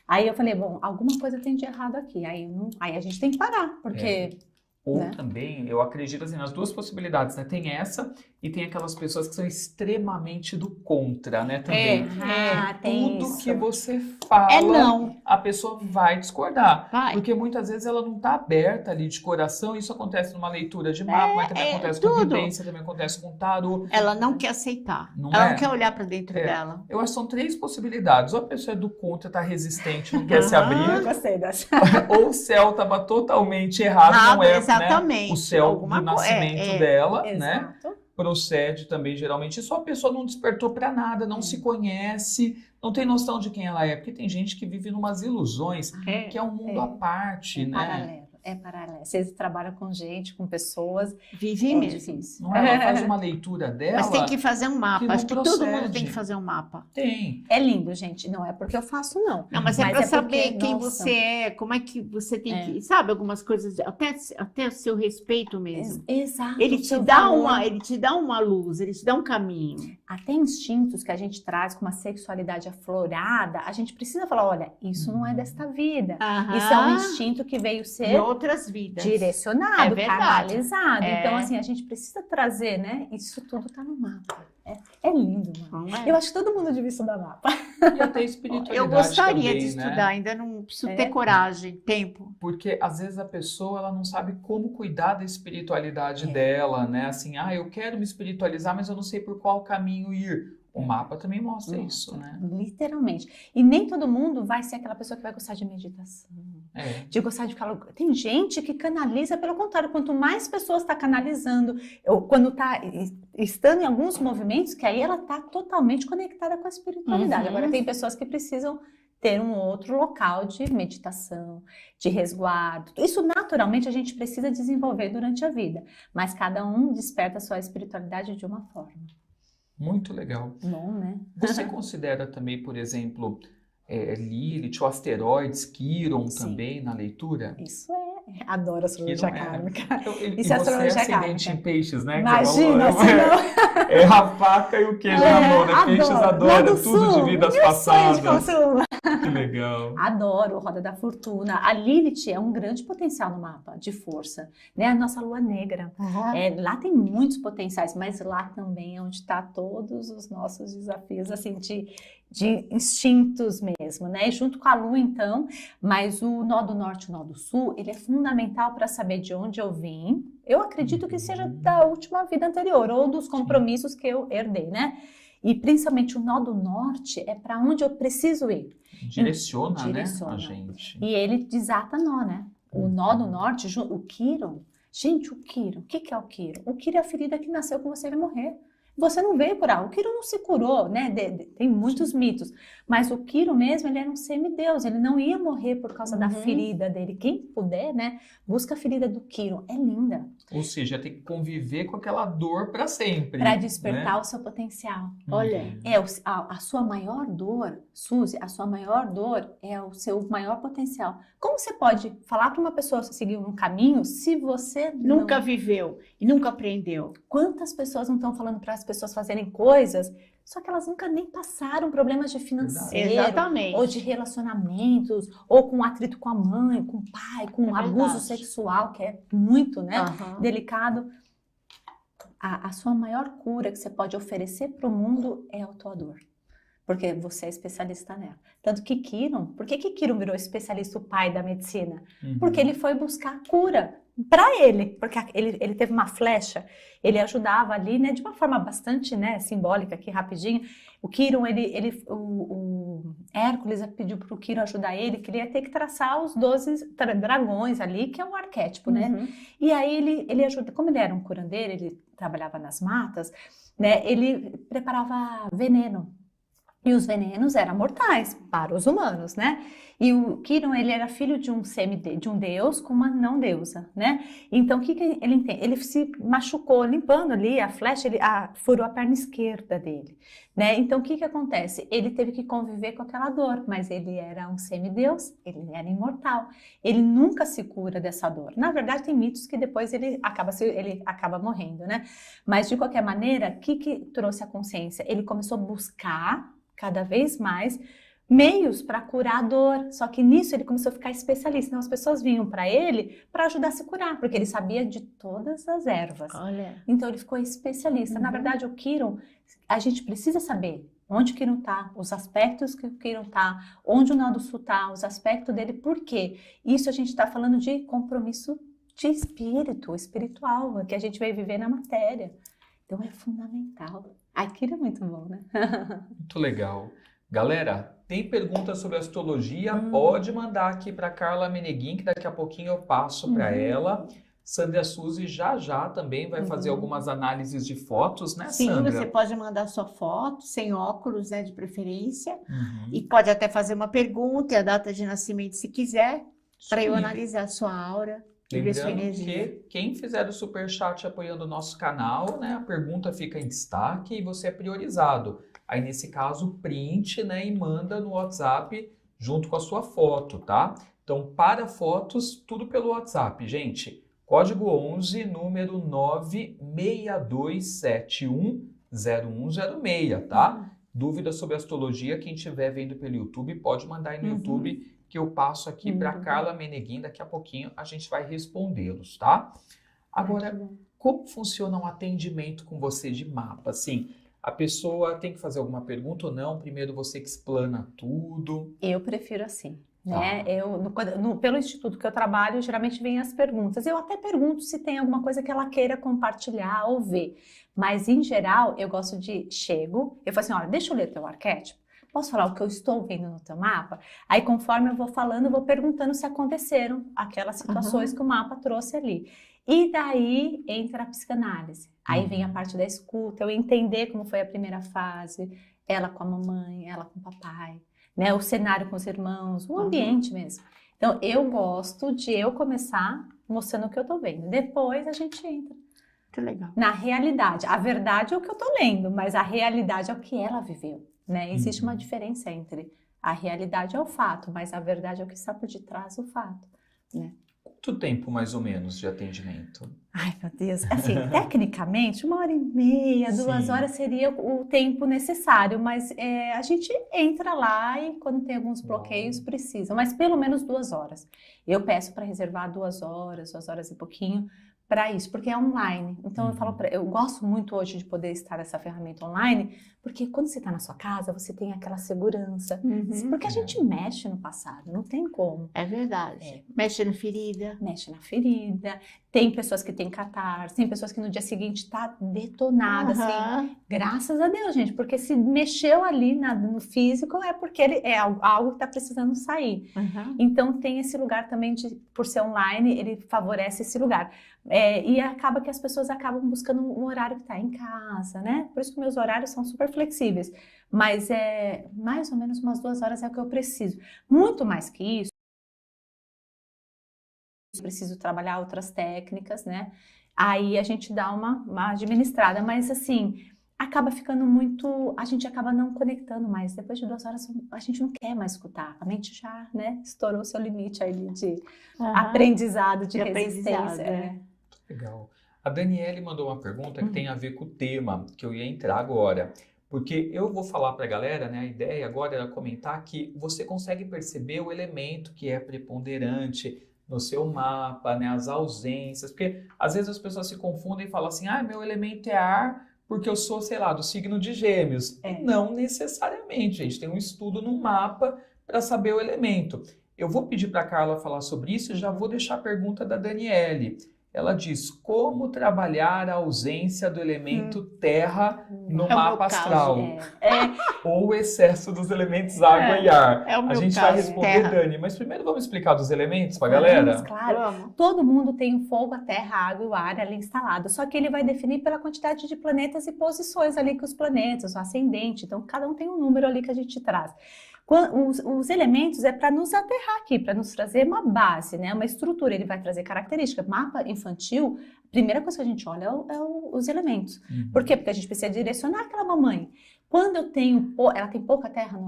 Aí eu falei, bom, alguma coisa tem de errado aqui. Aí a gente tem que parar, porque... Ou né? também, eu acredito assim, nas duas possibilidades, né? Tem essa e tem aquelas pessoas que são extremamente do contra, né? Também. Tem Tudo isso. que você fala, É não. a pessoa vai discordar. Vai. Porque muitas vezes ela não está aberta ali de coração. Isso acontece numa leitura de mapa, mas também acontece com tudo. vivência, também acontece com tarô. Ela não quer aceitar. Não Ela é? não quer olhar para dentro É. dela. Eu acho que são três possibilidades. Ou a pessoa é do contra, está resistente, não quer se abrir. Gostei dessa. Ou o céu estava totalmente errado, não é, exatamente. né, o céu Alguma do co- nascimento dela, né? Exato. Procede também, geralmente. Só a pessoa não despertou para nada, não se conhece, não tem noção de quem ela é. Porque tem gente que vive numas ilusões, que é um mundo à parte, né? Paralelo. É paralelo. Vocês trabalham com gente, com pessoas. Vive É mesmo. difícil. Não é? Ela faz uma leitura dela. Mas tem que fazer um que mapa. não Acho que todo mundo procede. tem que fazer um mapa. Tem. É lindo, gente. Não é porque eu faço, não. Não, mas é Mas para é saber porque, quem nossa. você é, como é que você tem que. Sabe, algumas coisas, até o seu respeito mesmo. Exato. Ele o te, seu dá valor. ele te dá uma luz, ele te dá um caminho. Até instintos que a gente traz com uma sexualidade aflorada, a gente precisa falar, olha, isso não é desta vida. Isso é um instinto que veio de ser outras vidas. direcionado, É verdade. canalizado. É. Então, assim, a gente precisa trazer, né? Isso tudo tá no mapa. É lindo, mano. Não é? Eu acho que todo mundo devia estudar mapa. E até espiritualidade Eu gostaria também, de né? estudar, ainda não preciso É. ter coragem, tempo. Porque às vezes a pessoa ela não sabe como cuidar da espiritualidade É. dela, né? Assim, eu quero me espiritualizar, mas eu não sei por qual caminho ir. O mapa também mostra isso, né? Literalmente. E nem todo mundo vai ser aquela pessoa que vai gostar de meditação. É. De gostar de ficar... Tem gente que canaliza, pelo contrário, quanto mais pessoas está canalizando, ou quando está estando em alguns movimentos, que aí ela está totalmente conectada com a espiritualidade. Uhum. Agora, tem pessoas que precisam ter um outro local de meditação, de resguardo. Isso, naturalmente, a gente precisa desenvolver durante a vida, mas cada um desperta a sua espiritualidade de uma forma. Muito legal. Bom, né? Você considera também, por exemplo, Lilith ou asteroides, Quiron Sim. também na leitura? Isso adoro astrologia Quiron kármica. E Isso você é é astrologia ascendente kármica. em peixes, né? Imagina, Que se não... é a faca e o queijo na mão, né? Peixes Lá adora do tudo de sul, vidas meu sonho de passadas. consumo. Que legal. Adoro Roda da Fortuna. A Lilith é um grande potencial no mapa de força, né? A nossa lua negra. Lá tem muitos potenciais, mas lá também é onde está todos os nossos desafios, assim, de instintos mesmo, né? E junto com a lua, então, mas o nó do norte e o nó do sul, ele é fundamental para saber de onde eu vim. Eu acredito que seja da última vida anterior ou dos compromissos que eu herdei, né? E principalmente o nó do norte é para onde eu preciso ir. Direciona, Direciona. né, a gente. E ele desata nó, né? O nó do norte, o Quiron. Gente, o Quiron, o que é o Quiron? O Quiron é a ferida que nasceu com você e vai morrer. Você não veio curar. O Quiron não se curou, né? Tem muitos mitos. Mas o Quiron mesmo, ele era um semideus. Ele não ia morrer por causa da ferida dele. Quem puder, né? Busca a ferida do Quiron. É linda. Ou seja, tem que conviver com aquela dor para sempre. Para despertar né? o seu potencial. Olha, A sua maior dor, Suzy, a sua maior dor é o seu maior potencial. Como você pode falar para uma pessoa seguir um caminho se você nunca não... viveu e nunca aprendeu. Quantas pessoas não estão falando para as pessoas fazerem coisas, só que elas nunca nem passaram problemas de financeiro, Exatamente. ou de relacionamentos, ou com atrito com a mãe, com o pai, com É abuso verdade. sexual, que é muito, né, Aham. delicado. A sua maior cura que você pode oferecer para o mundo é a tua dor. Porque você é especialista nela. Tanto que Quiron, por que Quiron virou especialista, o pai da medicina? Uhum. Porque ele foi buscar cura para ele, porque ele teve uma flecha, ele ajudava ali, né, de uma forma bastante, né, simbólica aqui, rapidinho. O Quirón, o Hércules pediu para o Quirón ajudar ele, que ele ia ter que traçar os 12 dragões ali, que é um arquétipo, né? E aí ele ajuda, como ele era um curandeiro, ele trabalhava nas matas, né, ele preparava veneno. E os venenos eram mortais para os humanos, né? E o Quirón, ele era filho de um deus com uma não deusa, né? Então, o que ele entende? Ele se machucou limpando ali a flecha, furou a perna esquerda dele, né? Então, o que acontece? Ele teve que conviver com aquela dor, mas ele era um semideus, ele era imortal. Ele nunca se cura dessa dor. Na verdade, tem mitos que depois ele acaba morrendo, né? Mas, de qualquer maneira, o que trouxe a consciência? Ele começou a buscar cada vez mais meios para curar a dor, só que nisso ele começou a ficar especialista, então as pessoas vinham para ele para ajudar a se curar, porque ele sabia de todas as ervas. Olha. Então ele ficou especialista. Na verdade, o Quirón, a gente precisa saber onde o Quirón está, os aspectos que o Quirón está, onde o Nó do Sul está, os aspectos dele, por quê? Isso a gente está falando de compromisso de espiritual, que a gente vai viver na matéria. Então é fundamental. Aquilo é muito bom, né? Muito legal. Galera, tem perguntas sobre astrologia? Pode mandar aqui para Carla Meneguin, que daqui a pouquinho eu passo para ela. Sandra Suzy já também vai fazer algumas análises de fotos, né, Sim, Sandra? você pode mandar sua foto, sem óculos, né, de preferência. E pode até fazer uma pergunta e a data de nascimento, se quiser, para eu analisar a sua aura. Lembrando que quem fizer o superchat apoiando o nosso canal, né, a pergunta fica em destaque e você é priorizado. Aí, nesse caso, print, né, e manda no WhatsApp junto com a sua foto, tá? Então, para fotos, tudo pelo WhatsApp, gente. Código 11, número 962710106, tá? Dúvida sobre astrologia, quem estiver vendo pelo YouTube, pode mandar aí no YouTube, que eu passo aqui para Carla Meneguin, daqui a pouquinho a gente vai respondê-los, tá? Agora, como funciona um atendimento com você de mapa? Assim, a pessoa tem que fazer alguma pergunta ou não? Primeiro você que explana tudo? Eu prefiro assim, né? Pelo instituto que eu trabalho, geralmente vem as perguntas. Eu até pergunto se tem alguma coisa que ela queira compartilhar ou ver. Mas, em geral, eu gosto eu falo assim, olha, deixa eu ler teu arquétipo. Posso falar o que eu estou vendo no teu mapa? Aí, conforme eu vou falando, eu vou perguntando se aconteceram aquelas situações que o mapa trouxe ali. E daí entra a psicanálise. Aí vem a parte da escuta, eu entender como foi a primeira fase, ela com a mamãe, ela com o papai, né? O cenário com os irmãos, o ambiente mesmo. Então, eu gosto de eu começar mostrando o que eu estou vendo. Depois a gente entra. Muito legal. Na realidade. A verdade é o que eu estou lendo, mas a realidade é o que ela viveu. Né? Existe uma diferença entre a realidade é o fato, mas a verdade é o que está por detrás do fato, né? Quanto tempo, mais ou menos, de atendimento? Ai, meu Deus. Assim, tecnicamente, 1h30, 2 horas seria o tempo necessário, mas a gente entra lá e quando tem alguns bloqueios, precisa. Mas pelo menos 2 horas. Eu peço para reservar 2 horas, 2 horas e pouquinho, para isso, porque é online. Então eu gosto muito hoje de poder estar nessa ferramenta online, porque quando você está na sua casa, você tem aquela segurança. Porque a gente mexe no passado, não tem como. É verdade. Mexe na ferida. Mexe na ferida. Tem pessoas que têm catarse, tem pessoas que no dia seguinte tá detonada, assim. Graças a Deus, gente, porque se mexeu ali no físico é porque é algo que está precisando sair. Então tem esse lugar também, por ser online, ele favorece esse lugar. E acaba que as pessoas acabam buscando um horário que está em casa, né? Por isso que meus horários são super flexíveis. Mas mais ou menos umas 2 horas é o que eu preciso. Muito mais que isso, eu preciso trabalhar outras técnicas, né? Aí a gente dá uma administrada, mas assim, acaba ficando muito... A gente acaba não conectando mais. Depois de 2 horas, a gente não quer mais escutar. A mente já, né, estourou seu limite aí de aprendizado, de resistência. Legal. A Daniele mandou uma pergunta que tem a ver com o tema que eu ia entrar agora. Porque eu vou falar para a galera, né? A ideia agora era comentar que você consegue perceber o elemento que é preponderante no seu mapa, né? As ausências. Porque às vezes as pessoas se confundem e falam assim, meu elemento é ar porque eu sou, sei lá, do signo de Gêmeos. Não necessariamente, gente. Tem um estudo no mapa para saber o elemento. Eu vou pedir para a Carla falar sobre isso e já vou deixar a pergunta da Daniele. Ela diz, como trabalhar a ausência do elemento terra no mapa astral? Ou o excesso dos elementos água e ar? A gente vai responder, Dani, mas primeiro vamos explicar dos elementos para a galera? Vamos, claro. Todo mundo tem o fogo, a terra, a água e o ar ali instalado, só que ele vai definir pela quantidade de planetas e posições ali que os planetas, o ascendente, então cada um tem um número ali que a gente traz. Os elementos é para nos aterrar aqui, para nos trazer uma base, né? Uma estrutura, ele vai trazer características. Mapa infantil, a primeira coisa que a gente olha os elementos. Por quê? Porque a gente precisa direcionar aquela mamãe. Quando eu tenho, ela tem pouca terra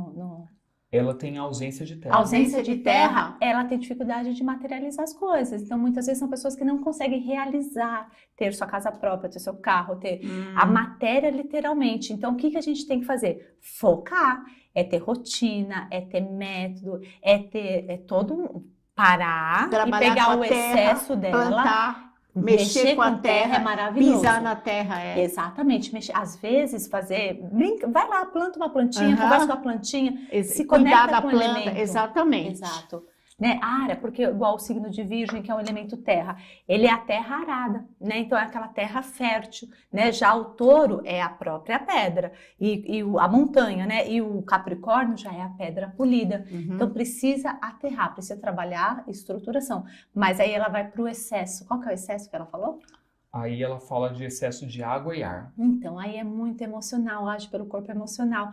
Ela tem ausência de terra. Ausência de terra, ela tem dificuldade de materializar as coisas. Então, muitas vezes são pessoas que não conseguem realizar, ter sua casa própria, ter seu carro, ter a matéria literalmente. Então, o que a gente tem que fazer? Focar. É ter rotina, é ter método, é todo parar trabalhar e pegar o excesso dela. Plantar, mexer com a terra, é maravilhoso. Pisar na terra. Exatamente, mexer. Às vezes vai lá, planta uma plantinha, conversa com a plantinha, se conecta com o elemento. Exatamente. Exato. Né? Área, porque igual o signo de Virgem, que é o elemento terra, ele é a terra arada, né? Então é aquela terra fértil, né? Já o touro é a própria pedra e a montanha, né? E o Capricórnio já é a pedra polida. Então precisa aterrar, precisa trabalhar estruturação. Mas aí ela vai para o excesso. Qual que é o excesso que ela falou? Aí ela fala de excesso de água e ar. Então, aí é muito emocional, age pelo corpo emocional.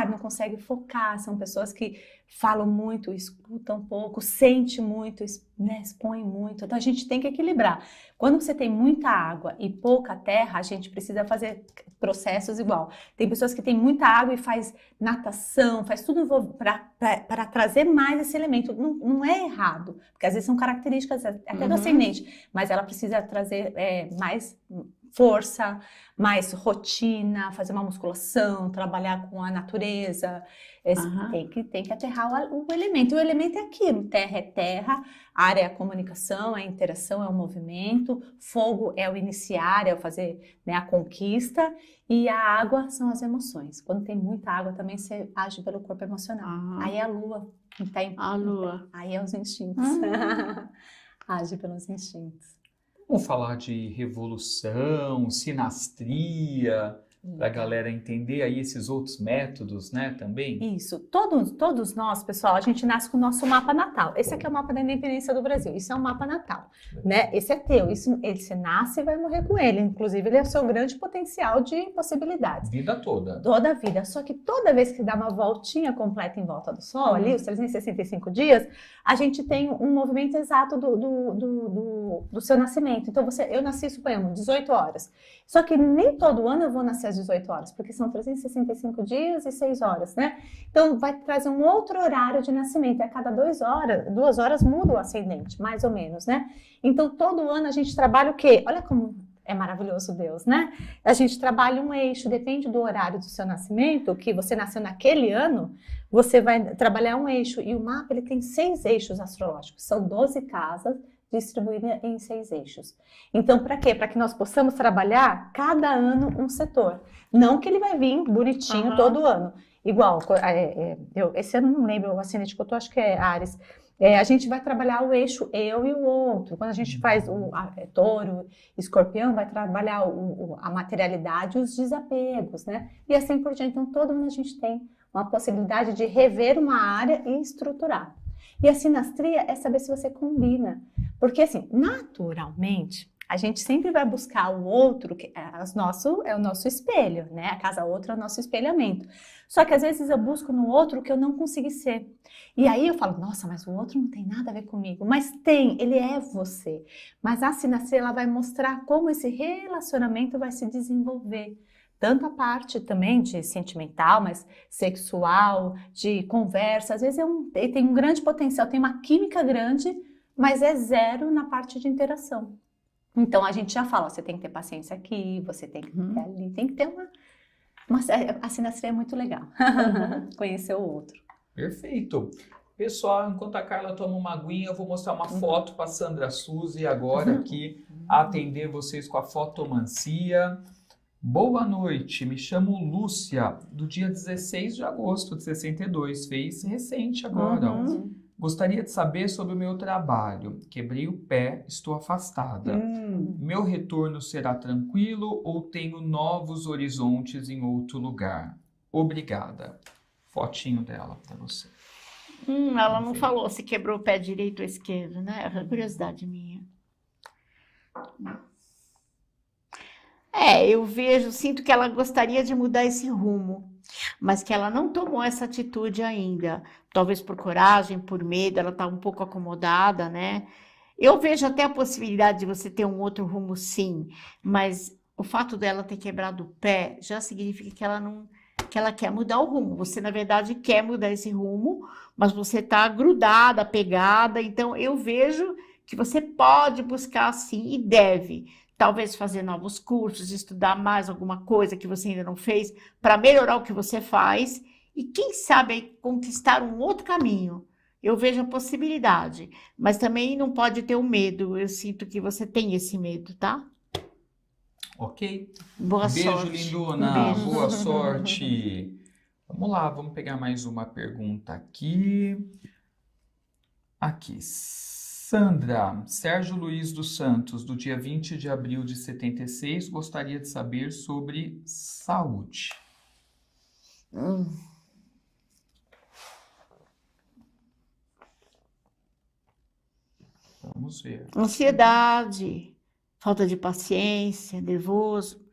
Não consegue focar, são pessoas que falam muito, escutam pouco, sentem muito, né, expõem muito. Então, a gente tem que equilibrar. Quando você tem muita água e pouca terra, a gente precisa fazer processos igual. Tem pessoas que têm muita água e faz natação, faz tudo para trazer mais esse elemento. Não é errado, porque às vezes são características até do ascendente, mas ela precisa trazer mais força, mais rotina, fazer uma musculação, trabalhar com a natureza. Tem que aterrar o elemento. E o elemento é aquilo: terra é terra, ar é a comunicação, é a interação, é o movimento, fogo é o iniciar, é o fazer, né, a conquista, e a água são as emoções. Quando tem muita água também você age pelo corpo emocional. Aí é a lua. A lua. Aí é os instintos. Age pelos instintos. Vamos falar de revolução, sinastria, para a galera entender aí esses outros métodos, né, também? Isso. Todos nós, pessoal, a gente nasce com o nosso mapa natal. Esse aqui é o mapa da independência do Brasil. Isso é um mapa natal, né? Esse é teu. Você nasce e vai morrer com ele. Inclusive, ele é o seu grande potencial de possibilidades. Vida toda. Toda a vida. Só que toda vez que dá uma voltinha completa em volta do Sol, ali, os 365 dias, a gente tem um movimento exato do seu nascimento. Então, eu nasci, suponhamos, 18 horas. Só que nem todo ano eu vou nascer às 18 horas, porque são 365 dias e 6 horas, né? Então, vai trazer um outro horário de nascimento. A cada 2 horas muda o ascendente, mais ou menos, né? Então, todo ano a gente trabalha o quê? Olha como é maravilhoso Deus, né? A gente trabalha um eixo, depende do horário do seu nascimento, que você nasceu naquele ano, você vai trabalhar um eixo. E o mapa, ele tem 6 eixos astrológicos, são 12 casas, distribuída em 6 eixos. Então, para quê? Para que nós possamos trabalhar cada ano um setor. Não que ele vai vir bonitinho todo ano. Igual, esse ano não lembro o ascendente que eu tô, acho que é Áries. A gente vai trabalhar o eixo eu e o outro. Quando a gente faz touro, escorpião, vai trabalhar a materialidade e os desapegos, né? E assim por diante. Então, todo ano a gente tem uma possibilidade de rever uma área e estruturar. E a sinastria é saber se você combina. Porque, assim, naturalmente, a gente sempre vai buscar o outro, que é o nosso espelho, né? A casa outra é o nosso espelhamento. Só que, às vezes, eu busco no outro o que eu não consegui ser. E aí eu falo, nossa, mas o outro não tem nada a ver comigo. Mas tem, ele é você. Mas a sinastria, ela vai mostrar como esse relacionamento vai se desenvolver. Tanto a parte também de sentimental, mas sexual, de conversa. Às vezes ele tem um grande potencial, tem uma química grande, mas é zero na parte de interação. Então, a gente já fala, você tem que ter paciência aqui, você tem que ter ali, tem que ter a sinastria é muito legal. Conhecer o outro. Perfeito. Pessoal, enquanto a Carla toma uma aguinha, eu vou mostrar uma foto para a Sandra Suzy agora aqui, atender vocês com a fotomancia. Boa noite, me chamo Lúcia, do dia 16 de agosto de 62, fez recente agora. Gostaria de saber sobre o meu trabalho. Quebrei o pé, estou afastada. Meu retorno será tranquilo ou tenho novos horizontes em outro lugar? Obrigada. Fotinho dela para você. Ela não falou se quebrou o pé direito ou esquerdo, né? É curiosidade minha. Eu sinto que ela gostaria de mudar esse rumo, mas que ela não tomou essa atitude ainda. Talvez por coragem, por medo, ela está um pouco acomodada, né? Eu vejo até a possibilidade de você ter um outro rumo, sim, mas o fato dela ter quebrado o pé já significa que ela quer mudar o rumo. Você, na verdade, quer mudar esse rumo, mas você está grudada, pegada. Então, eu vejo que você pode buscar, sim, e deve. Talvez fazer novos cursos, estudar mais alguma coisa que você ainda não fez, para melhorar o que você faz. E quem sabe aí, conquistar um outro caminho. Eu vejo a possibilidade, mas também não pode ter o medo. Eu sinto que você tem esse medo, tá? Ok. Boa Beijo, sorte. lindona. Beijo. Boa sorte. Vamos lá, vamos pegar mais uma pergunta aqui. Aqui. Sandra, Sérgio Luiz dos Santos, do dia 20 de abril de 76, gostaria de saber sobre saúde. Vamos ver. Ansiedade, falta de paciência, nervoso,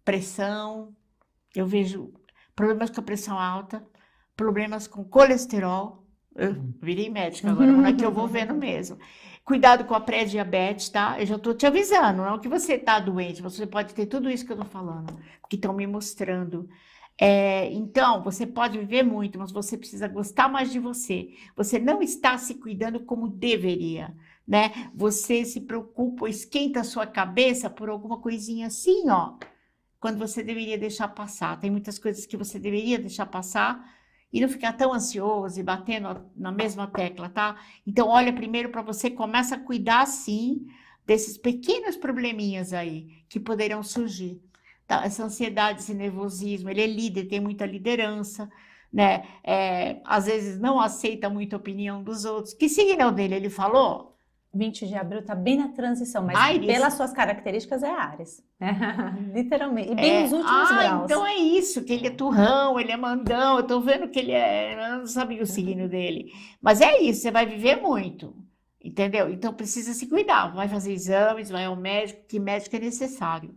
pressão. Eu vejo problemas com a pressão alta, problemas com colesterol. Eu virei médica agora, não é que eu vou vendo mesmo. Cuidado com a pré-diabetes, tá? Eu já estou te avisando, não é que você está doente, você pode ter tudo isso que eu estou falando, que estão me mostrando. Então, você pode viver muito, mas você precisa gostar mais de você. Você não está se cuidando como deveria, né? Você se preocupa, esquenta a sua cabeça por alguma coisinha assim, ó, quando você deveria deixar passar. Tem muitas coisas que você deveria deixar passar e não ficar tão ansioso e batendo na mesma tecla, tá? Então, olha primeiro para você, começa a cuidar, sim, desses pequenos probleminhas aí que poderão surgir. Tá? Essa ansiedade, esse nervosismo, ele é líder, tem muita liderança, né? Às vezes não aceita muita opinião dos outros. Que signo é o dele? Ele falou? 20 de abril tá bem na transição, mas Áries. pelas suas características é Áries. Literalmente. E bem nos últimos graus. Então é isso, que ele é turrão, ele é mandão. Eu tô vendo que ele é. Eu não sabia o signo dele. Mas é isso, você vai viver muito. Entendeu? Então precisa se cuidar. Vai fazer exames, vai ao médico, que médico é necessário.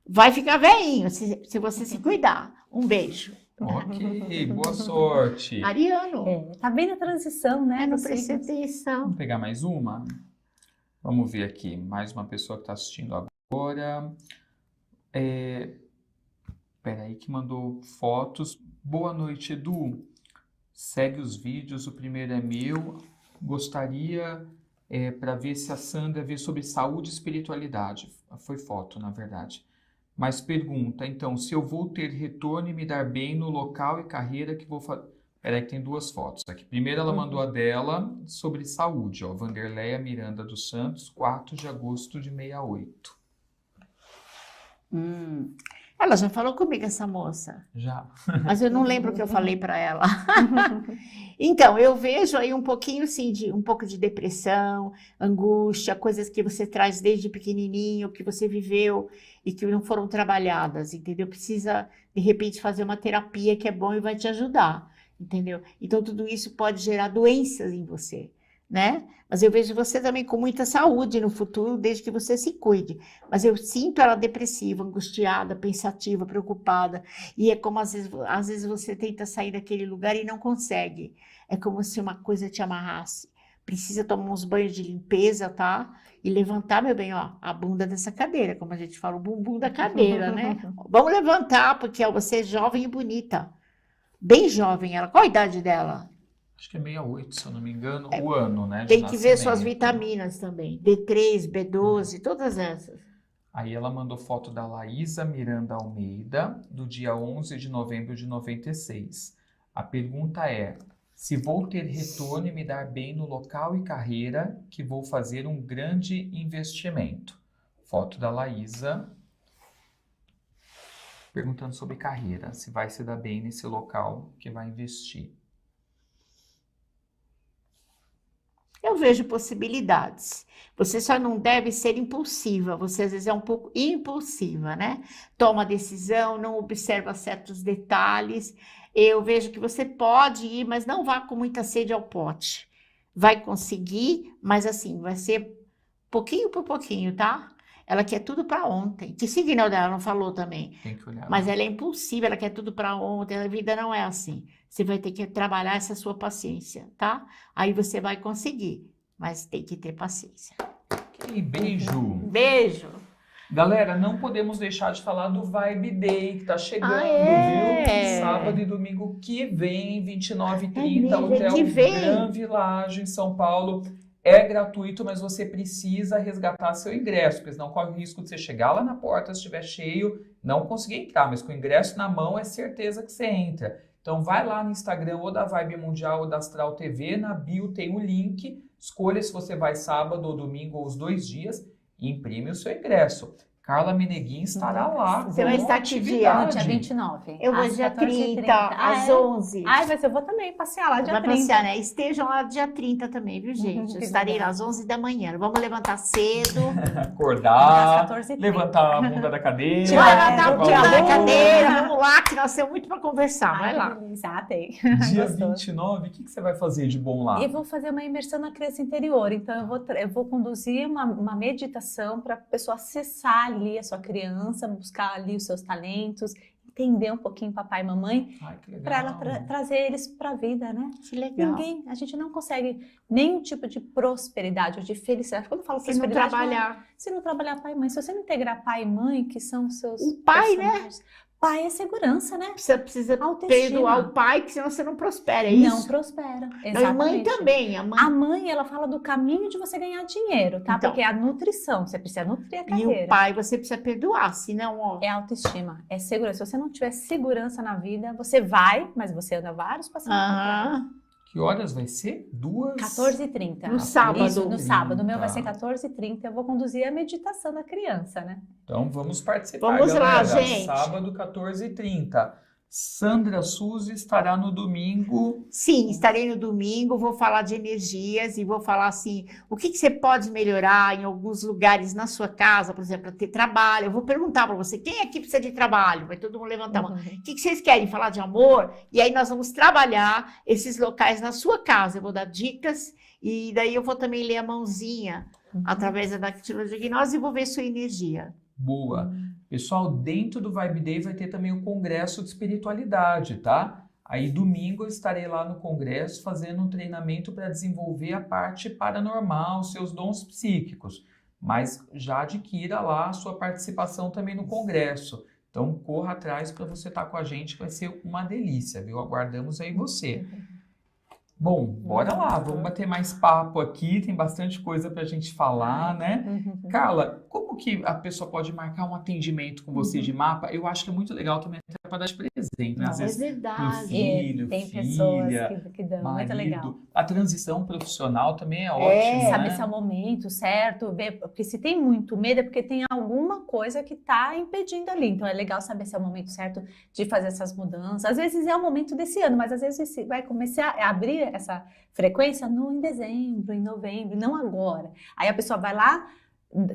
Vai ficar velhinho se você se cuidar. Um beijo. Ok, boa sorte. Ariano. Tá bem na transição, né? Não dos prestei signos. atenção. Vamos pegar mais uma? Vamos ver aqui, mais uma pessoa que está assistindo agora. Peraí, que mandou fotos. Boa noite, Edu. Segue os vídeos, o primeiro é meu. Gostaria para ver se a Sandra vê sobre saúde e espiritualidade. Foi foto, na verdade. Mas pergunta, então, se eu vou ter retorno e me dar bem no local e carreira que vou fazer. Peraí que tem duas fotos aqui. Primeiro ela mandou a dela sobre saúde, ó. Vanderleia Miranda dos Santos, 4 de agosto de 68. Ela já falou comigo, essa moça. Já. Mas eu não lembro o que eu falei para ela. Então, eu vejo aí um pouquinho, assim, um pouco de depressão, angústia, coisas que você traz desde pequenininho, que você viveu e que não foram trabalhadas, entendeu? Precisa, de repente, fazer uma terapia que é bom e vai te ajudar, entendeu? Então, tudo isso pode gerar doenças em você, né? Mas eu vejo você também com muita saúde no futuro, desde que você se cuide. Mas eu sinto ela depressiva, angustiada, pensativa, preocupada. E é como às vezes você tenta sair daquele lugar e não consegue. É como se uma coisa te amarrasse. Precisa tomar uns banhos de limpeza, tá? E levantar, meu bem, ó, a bunda dessa cadeira, como a gente fala, o bumbum da cadeira, né? Vamos levantar, porque ó, você é jovem e bonita. Bem jovem ela. Qual a idade dela? Acho que é 68, se eu não me engano, o ano, né, de Tem que ver suas nascimento. vitaminas também. D3, B12, todas essas. Aí ela mandou foto da Laísa Miranda Almeida, do dia 11 de novembro de 96. A pergunta é, se vou ter retorno e me dar bem no local e carreira que vou fazer um grande investimento. Foto da Laísa, perguntando sobre carreira, se vai se dar bem nesse local que vai investir. Eu vejo possibilidades. Você só não deve ser impulsiva, você às vezes é um pouco impulsiva, né? Toma decisão, não observa certos detalhes. Eu vejo que você pode ir, mas não vá com muita sede ao pote. Vai conseguir, mas assim, vai ser pouquinho por pouquinho, tá? Ela quer tudo para ontem. Que signo dela não falou também? Tem que olhar. Mas ela é impulsiva, ela quer tudo para ontem. A vida não é assim. Você vai ter que trabalhar essa sua paciência, tá? Aí você vai conseguir, mas tem que ter paciência. Ok, beijo. Beijo. Galera, não podemos deixar de falar do Vibe Day, que tá chegando, é. viu? Sábado e domingo que vem, 29 e 30, mesmo, Hotel que vem. Gran Village, em São Paulo. É gratuito, mas você precisa resgatar seu ingresso, porque senão corre o risco de você chegar lá na porta, se estiver cheio, não conseguir entrar, mas com o ingresso na mão é certeza que você entra. Então vai lá no Instagram ou da Vibe Mundial ou da Astral TV, na bio tem o link, escolha se você vai sábado ou domingo ou os 2 dias e imprime o seu ingresso. Carla Meneguin estará lá. Você vai estar que dia? atividade. No dia 29. Eu vou às dia 14h30. 30, às 11. Ai, mas eu vou também passear lá dia Vai 30. passear, né? Estejam lá dia 30 também, viu, gente? Eu estarei lá às 11 da manhã. Vamos levantar cedo. Acordar, Às 14h30. levantar a bunda da cadeira. Tira Vai a levantar o bunda bunda da valor. cadeira. Vamos lá, que nós temos muito para conversar. Vai Ai, lá. que delícia. Ah, tem. Dia Gostoso. 29, o que você vai fazer de bom lá? E vou fazer uma imersão na criança interior. Então, eu vou conduzir uma meditação para a pessoa acessar ali a sua criança, buscar ali os seus talentos, entender um pouquinho papai e mamãe, Ai, que legal. para ela trazer eles para a vida, né? Que legal. A gente não consegue nenhum tipo de prosperidade ou de felicidade. Quando eu falo Se não prosperidade, trabalhar. se não trabalhar pai e mãe, se você não integrar pai e mãe, que são os seus O pai, né? personagens, pai é segurança, né? Você precisa Autoestima. perdoar o pai, que senão você não prospera, é Não isso? prospera. Não, e Exatamente. mãe também. A mãe A mãe, ela fala do caminho de você ganhar dinheiro, tá? Então. Porque é a nutrição, você precisa nutrir a e carreira. o pai você precisa perdoar, senão, ó. É autoestima, é segurança. Se você não tiver segurança na vida, você vai, mas você anda vários passos. Aham. Que horas vai ser? 2? 14h30. No sábado. Isso, no sábado. O meu vai 30. ser 14h30. Eu vou conduzir a meditação da criança, né? Então vamos participar, Vamos lá, galera. gente. Sábado, 14h30. Sandra Suzy estará no domingo. Sim, estarei no domingo, vou falar de energias e vou falar assim, o que você pode melhorar em alguns lugares na sua casa, por exemplo, para ter trabalho. Eu vou perguntar para você, quem aqui precisa de trabalho? Vai todo mundo levantar a mão. O que vocês querem? Falar de amor? E aí nós vamos trabalhar esses locais na sua casa. Eu vou dar dicas e daí eu vou também ler a mãozinha através da dactilodiagnose e vou ver sua energia. Boa. Pessoal, dentro do Vibe Day vai ter também o Congresso de Espiritualidade, tá? Aí domingo eu estarei lá no Congresso fazendo um treinamento para desenvolver a parte paranormal, seus dons psíquicos. Mas já adquira lá a sua participação também no Congresso. Então corra atrás para você estar com a gente, que vai ser uma delícia, viu? Aguardamos aí você. Bom, bora lá, vamos bater mais papo aqui, tem bastante coisa pra gente falar, né? Carla, como que a pessoa pode marcar um atendimento com você de mapa? Eu acho que é muito legal também até para dar de presente, né? Às É vezes pro verdade. filho, Tem filha, pessoas que dão, muito legal. marido. A transição profissional também é ótima, Saber né? se é o momento certo, ver, porque se tem muito medo é porque tem alguma coisa que está impedindo ali. Então é legal saber se é o momento certo de fazer essas mudanças. Às vezes é o momento desse ano, mas às vezes vai começar a abrir essa frequência em dezembro, em novembro, não agora. Aí a pessoa vai lá,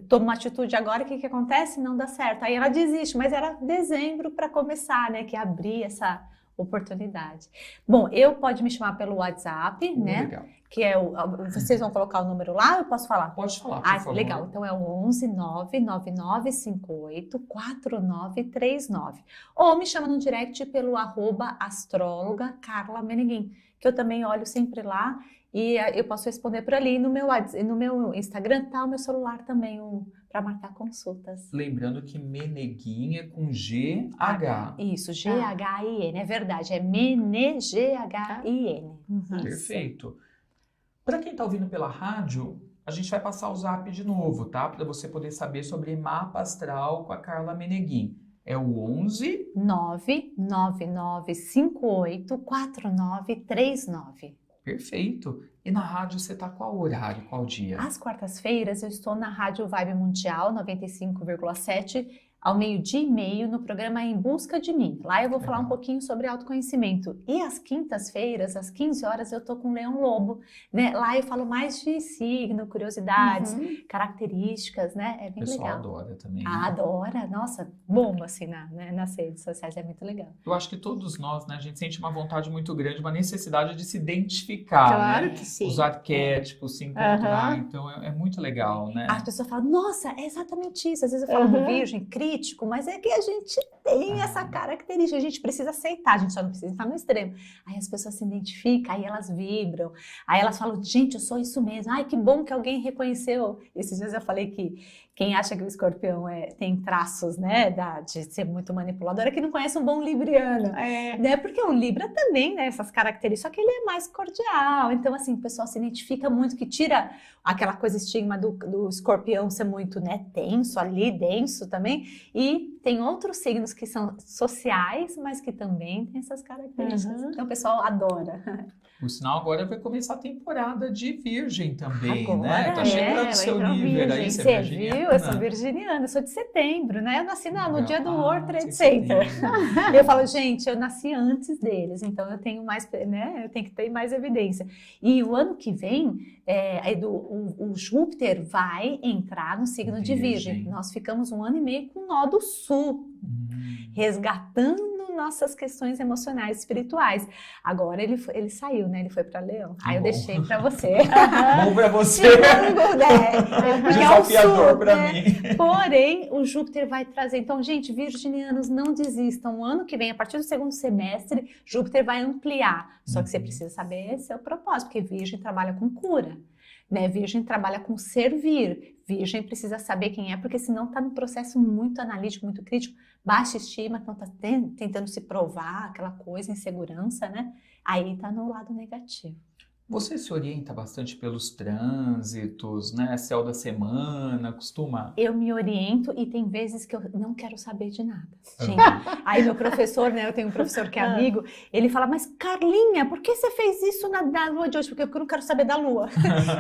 toma uma atitude agora, o que acontece? Não dá certo. Aí ela desiste, mas era dezembro para começar, né? Que abrir essa oportunidade. Bom, pode me chamar pelo WhatsApp, né? Legal. Que é vocês vão colocar o número lá, eu posso falar? Pode falar, por Ah, favor. legal. Então é o 11 99958 4939. Ou me chama no direct pelo @astróloga Carla Meneguin, que eu também olho sempre lá e eu posso responder por ali. No meu Instagram tá o meu celular também para marcar consultas. Lembrando que Meneguin é com GH. Isso, G-H-I-N, é verdade, é G-H-I-N. Perfeito. Para quem está ouvindo pela rádio, a gente vai passar o zap de novo, tá? Para você poder saber sobre mapa astral com a Carla Meneguin. É o 11 99958 4939. Perfeito. E na rádio você tá qual horário, qual dia? Às quartas-feiras eu estou na Rádio Vibe Mundial 95,7 ao 12h30, no programa Em Busca de Mim. Lá eu vou falar um pouquinho sobre autoconhecimento. E às quintas-feiras, às 15 horas, eu tô com o Leão Lobo, né? Lá eu falo mais de signo, curiosidades, características, né? É bem legal. O pessoal adora também. Adora, nossa, bomba assim nas redes sociais, é muito legal. Eu acho que todos nós, né, a gente sente uma vontade muito grande, uma necessidade de se identificar, Claro né? que sim. Os arquétipos, se encontrar, então é muito legal, né? As pessoas falam, nossa, é exatamente isso. Às vezes eu falo do virgem, crítico, mas é que a gente tem essa característica, a gente precisa aceitar, a gente só não precisa estar no extremo. Aí as pessoas se identificam, aí elas vibram, aí elas falam, gente, eu sou isso mesmo. Ai, que bom que alguém reconheceu. Esses dias eu falei que quem acha que o escorpião tem traços, né, de ser muito manipulador, é que não conhece um bom libriano. Né? Porque o Libra também, né, essas características, só que ele é mais cordial. Então, assim, o pessoal se identifica muito, que tira aquela coisa, estigma do escorpião ser muito, né, tenso ali, denso também. E tem outros signos que são sociais, mas que também têm essas características. Então, o pessoal adora. Por sinal, agora vai começar a temporada de Virgem também, Agora, né? Tá chegando o seu nível aí, você viu? Eu sou virginiana, eu sou de setembro, né? Eu nasci no dia do World Trade Center. Eu falo, gente, eu nasci antes deles, então eu tenho mais, né? Eu tenho que ter mais evidência. E o ano que vem, o Júpiter vai entrar no signo de Virgem. Nós ficamos 1 ano e meio com o nó do sul, resgatando nossas questões emocionais, espirituais. Agora ele saiu, né? Ele foi para Leão. Aí eu deixei para você. Bom para você. Desafiador para mim. Porém, o Júpiter vai trazer. Então, gente, virginianos, não desistam. O ano que vem, a partir do segundo semestre, Júpiter vai ampliar. Só que você precisa saber seu propósito, porque Virgem trabalha com cura. Né? Virgem trabalha com servir. Virgem precisa saber quem é, porque senão está num processo muito analítico, muito crítico, baixa estima, então está tentando se provar aquela coisa, insegurança, né? Aí está no lado negativo. Você se orienta bastante pelos trânsitos, né? Céu da semana, costuma? Eu me oriento e tem vezes que eu não quero saber de nada. Gente, aí meu professor, né? Eu tenho um professor que é amigo, ele fala, mas Carlinha, por que você fez isso na lua de hoje? Porque eu não quero saber da lua.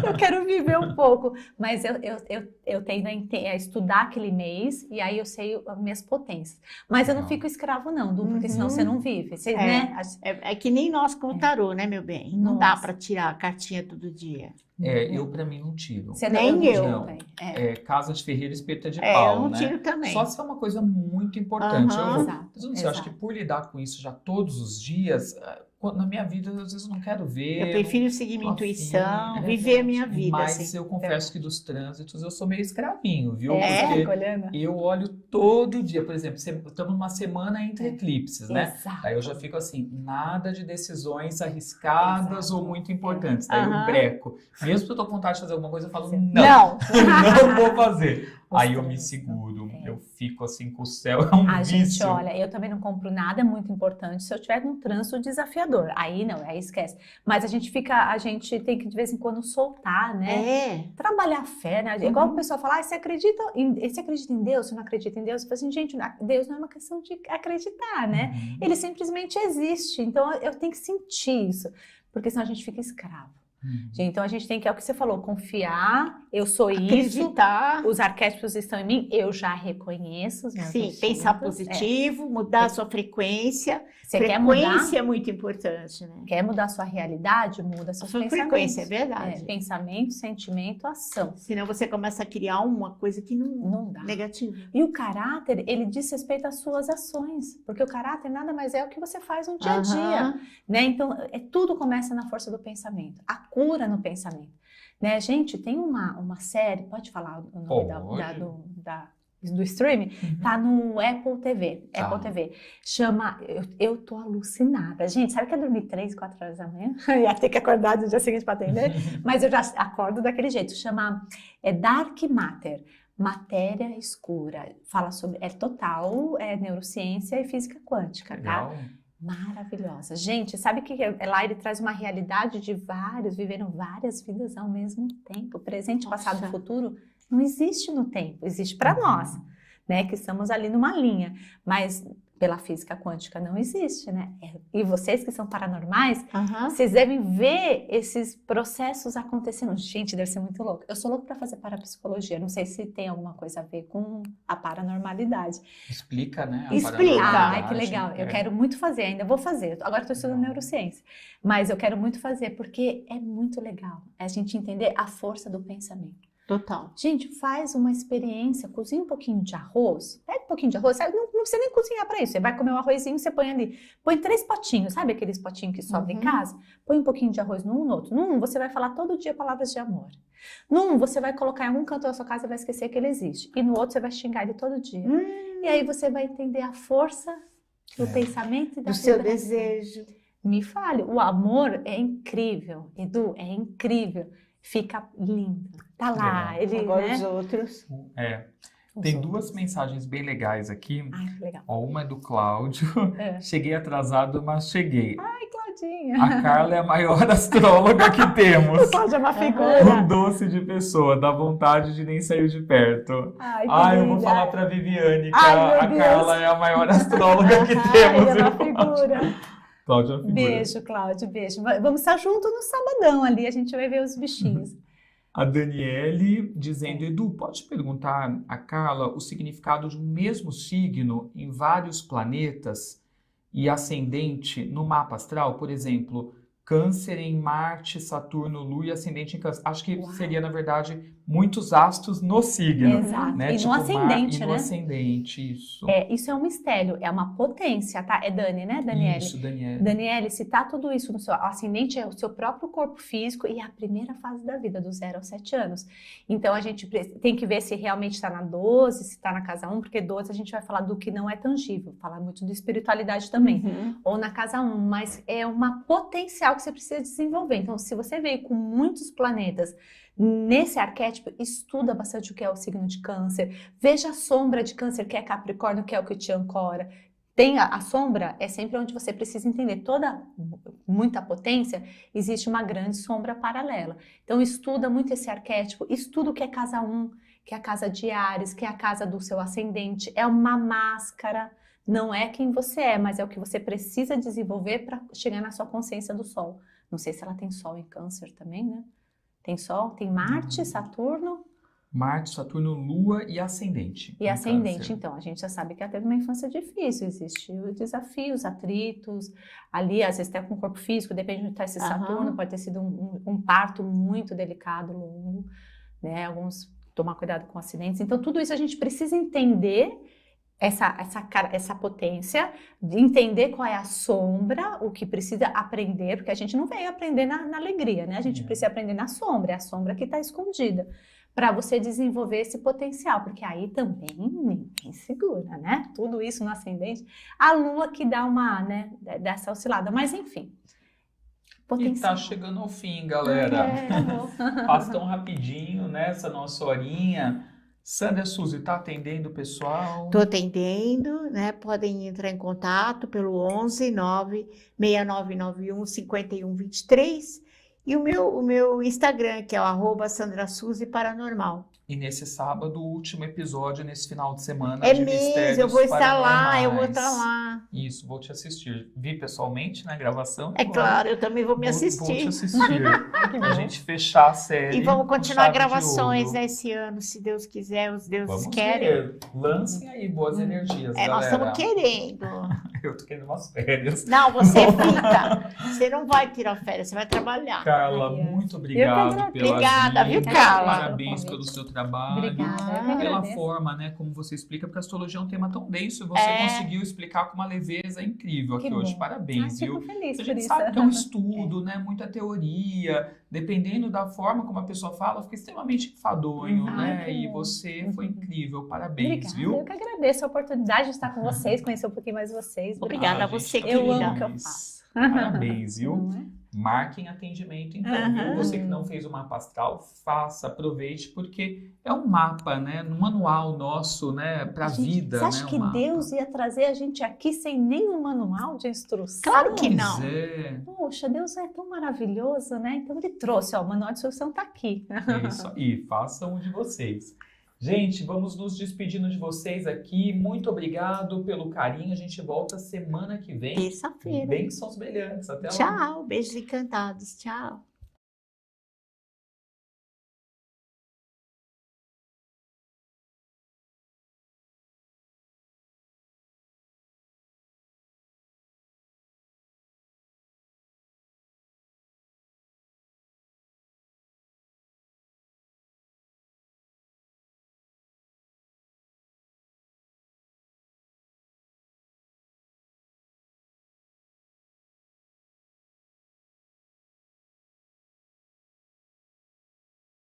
Eu quero viver um pouco. Mas eu tendo a estudar aquele mês e aí eu sei as minhas potências. Mas eu não fico escravo não, porque senão você não vive. Você, né? É que nem nós com o tarô, né, meu bem? Não dá para tirar a cartinha todo dia. Eu pra mim não tiro. Você nem eu. Não. Casa de ferreiro, espeta de pau, eu não né? tiro também. Só se é uma coisa muito importante. Eu acho que Exato. por lidar com isso já todos os dias, na minha vida, às vezes eu não quero ver. Eu prefiro seguir minha intuição, viver a minha vida. Mas assim. eu confesso que dos trânsitos eu sou meio escravinho, viu? É? Porque eu olho todo dia. Por exemplo, estamos numa semana entre eclipses, né? Exato. Aí eu já fico assim, nada de decisões arriscadas ou muito importantes. Daí eu Aham. breco. Mesmo que eu tô com vontade de fazer alguma coisa, eu falo, Não. não vou fazer. Os Aí eu me trânsitos, seguro, é. eu fico assim com o céu, é um vício. Gente, olha, eu também não compro nada muito importante se eu tiver num trânsito desafiador. Aí não, aí esquece. Mas a gente tem que de vez em quando soltar, né? Trabalhar a fé, né? Igual o pessoal fala, você acredita em Deus? Você não acredita em Deus? Eu falo assim, gente, Deus não é uma questão de acreditar, né? Ele simplesmente existe. Então eu tenho que sentir isso, porque senão a gente fica escravo. Então a gente tem que, é o que você falou, confiar, eu sou Acreditar. isso, os arquétipos estão em mim, eu já reconheço os meus Sim, pensar assuntos. positivo, mudar a sua frequência. Você Frequência é muito importante, né? quer mudar a sua realidade, muda A seus sua pensamentos. frequência, é verdade. Pensamento, sentimento, ação. Senão você começa a criar uma coisa que não Não dá. negativa. E o caráter, ele diz respeito às suas ações, porque o caráter nada mais é o que você faz no dia a dia, né? Então, tudo começa na força do pensamento, a cura no pensamento, né? Gente, tem uma série, pode falar o nome do streaming? Tá no Apple TV, Apple TV, chama, eu tô alucinada, gente, sabe que é dormir 3, 4 horas da manhã? Ia ter que acordar no dia seguinte para atender, mas eu já acordo daquele jeito, chama Dark Matter, matéria escura, fala sobre, é neurociência e física quântica, tá? Maravilhosa. Gente, sabe que lá ele traz uma realidade de viveram várias vidas ao mesmo tempo. Presente, passado e futuro não existe no tempo, existe para nós, né? Que estamos ali numa linha. Mas pela física quântica não existe, né? E vocês que são paranormais, Aham. vocês devem ver esses processos acontecendo. Gente, deve ser muito louco. Eu sou louca para fazer parapsicologia. Não sei se tem alguma coisa a ver com a paranormalidade. Explica, né? a Explica. Ai, paranormalidade. que legal. Eu É. quero muito fazer, ainda vou fazer. Agora estou estudando Legal. neurociência. Mas eu quero muito fazer, porque é muito legal a gente entender a força do pensamento. Total. Gente, faz uma experiência, cozinha um pouquinho de arroz, pega um pouquinho de arroz, sabe? Não precisa nem cozinhar para isso. Você vai comer um arrozinho, você põe ali, põe 3 potinhos, sabe aqueles potinhos que sobram em casa? Põe um pouquinho de arroz num, no outro. Num, você vai falar todo dia palavras de amor. Num, você vai colocar em algum canto da sua casa e vai esquecer que ele existe. E no outro, você vai xingar ele todo dia. E aí você vai entender a força do pensamento e da Do seu vibração. desejo. Me fale, o amor é incrível, Edu, é incrível. Fica lindo. Tá lá, Legal. ele, Agora né? os outros. É. Os Tem outros. 2 mensagens bem legais aqui. Ai, que legal. Ó, uma é do Cláudio. É. Cheguei atrasado, mas cheguei. Ai, Claudinha. A Carla é a maior astróloga que temos. Cláudia é uma Um figura. doce de pessoa, dá vontade de nem sair de perto. Ai, que Ah, eu vou linda. falar pra Viviane que Ai, meu a Deus. Carla é a maior astróloga que Ai, temos. ele é uma viu? figura. Cláudia é uma figura. Beijo, Cláudio, beijo. Vamos estar junto no sabadão ali, a gente vai ver os bichinhos. A Daniele dizendo, Edu, pode perguntar a Carla o significado de um mesmo signo em vários planetas e ascendente no mapa astral? Por exemplo, Câncer em Marte, Saturno, Lua e ascendente em Câncer. Acho que Uau. seria, na verdade, muitos astros no signo. Exato. Né? E Tipo no ascendente, e no né? ascendente, isso. Isso é um mistério, é uma potência, tá? É Dani, né, Daniele? Isso, Daniele. Daniele, se tá tudo isso no seu ascendente, é o seu próprio corpo físico e é a primeira fase da vida, do 0 aos 7 anos. Então, a gente tem que ver se realmente está na 12, se está na casa 1, porque 12 a gente vai falar do que não é tangível, falar muito de espiritualidade também. Ou na casa 1, mas é uma potencial que você precisa desenvolver. Então, se você veio com muitos planetas nesse arquétipo, estuda bastante o que é o signo de Câncer, veja a sombra de Câncer, que é Capricórnio, que é o que te ancora. Tem a sombra, é sempre onde você precisa entender muita potência, existe uma grande sombra paralela. Então, estuda muito esse arquétipo, estuda o que é casa 1, que é a casa de Áries, que é a casa do seu ascendente, é uma máscara. Não é quem você é, mas é o que você precisa desenvolver para chegar na sua consciência do Sol. Não sei se ela tem Sol em Câncer também, né? Tem Sol, tem Marte, Saturno Marte, Saturno, Lua e ascendente. e em ascendente. Câncer. Então, a gente já sabe que ela teve uma infância difícil, existem desafios, atritos, ali às vezes até com o corpo físico, depende de onde está esse Saturno, pode ter sido um parto muito delicado, longo, né? Alguns tomar cuidado com acidentes. Então, tudo isso a gente precisa entender essa potência, de entender qual é a sombra, o que precisa aprender, porque a gente não veio aprender na alegria, né? A gente precisa aprender na sombra, é a sombra que está escondida, para você desenvolver esse potencial, porque aí também ninguém segura, né? Tudo isso no ascendente, a Lua que dá uma, né, dessa oscilada, mas enfim. E Potencial. tá chegando ao fim, galera. Passa tão rapidinho, né? Essa nossa horinha. Sandra Suzy, tá atendendo o pessoal? Estou atendendo, né? Podem entrar em contato pelo 11 9 6991 5123 e o meu Instagram, que é o @SandraSuzy Paranormal. E nesse sábado, o último episódio, nesse final de semana É de mesmo, Mistérios eu vou estar lá, eu vou Paranormais. estar lá. Isso, vou te assistir. Vi pessoalmente na gravação. É agora claro, eu também vou me Vou te assistir. assistir. Pra gente fechar a série. E vamos com continuar chave de gravações ouro. nesse ano, se Deus quiser, os deuses Vamos querem. ver. Lancem aí boas energias, Nós galera. estamos querendo. Eu tô querendo umas férias. Não, você fica. Você não vai tirar férias, você vai trabalhar. Carla, Ai, muito eu obrigado que pela Obrigada, viu, vinda. Carla? Parabéns pelo seu trabalho. Obrigada, eu que Pela agradeço. forma, né, como você explica, porque a astrologia é um tema tão denso e você conseguiu explicar com uma leveza incrível aqui Que hoje. bom. Parabéns, Ai, fico viu? feliz A por gente isso. sabe que é um estudo, né? Muita teoria. Dependendo da forma como a pessoa fala, fica extremamente enfadonho, Ai, né? que E bom. você foi incrível. Parabéns, Obrigada, viu? eu que agradeço a oportunidade de estar com vocês, conhecer um pouquinho mais vocês. Obrigada a gente, você, tá Eu querida. amo o que eu feliz. faço. Parabéns, viu? Não é? Marquem atendimento, então, viu? Você que não fez o mapa astral, faça, aproveite, porque é um mapa, né? Um manual nosso, né? Pra Gente, vida, você acha né? que um mapa. Deus ia trazer a gente aqui sem nenhum manual de instrução? Claro que Pois não. é. Poxa, Deus é tão maravilhoso, né? Então ele trouxe, ó, o manual de instrução tá aqui. É isso aí, façam o de vocês. Gente, vamos nos despedindo de vocês aqui. Muito obrigado pelo carinho. A gente volta semana que vem. Terça-feira. Bênçãos brilhantes. Até lá. Tchau, beijos encantados. Tchau.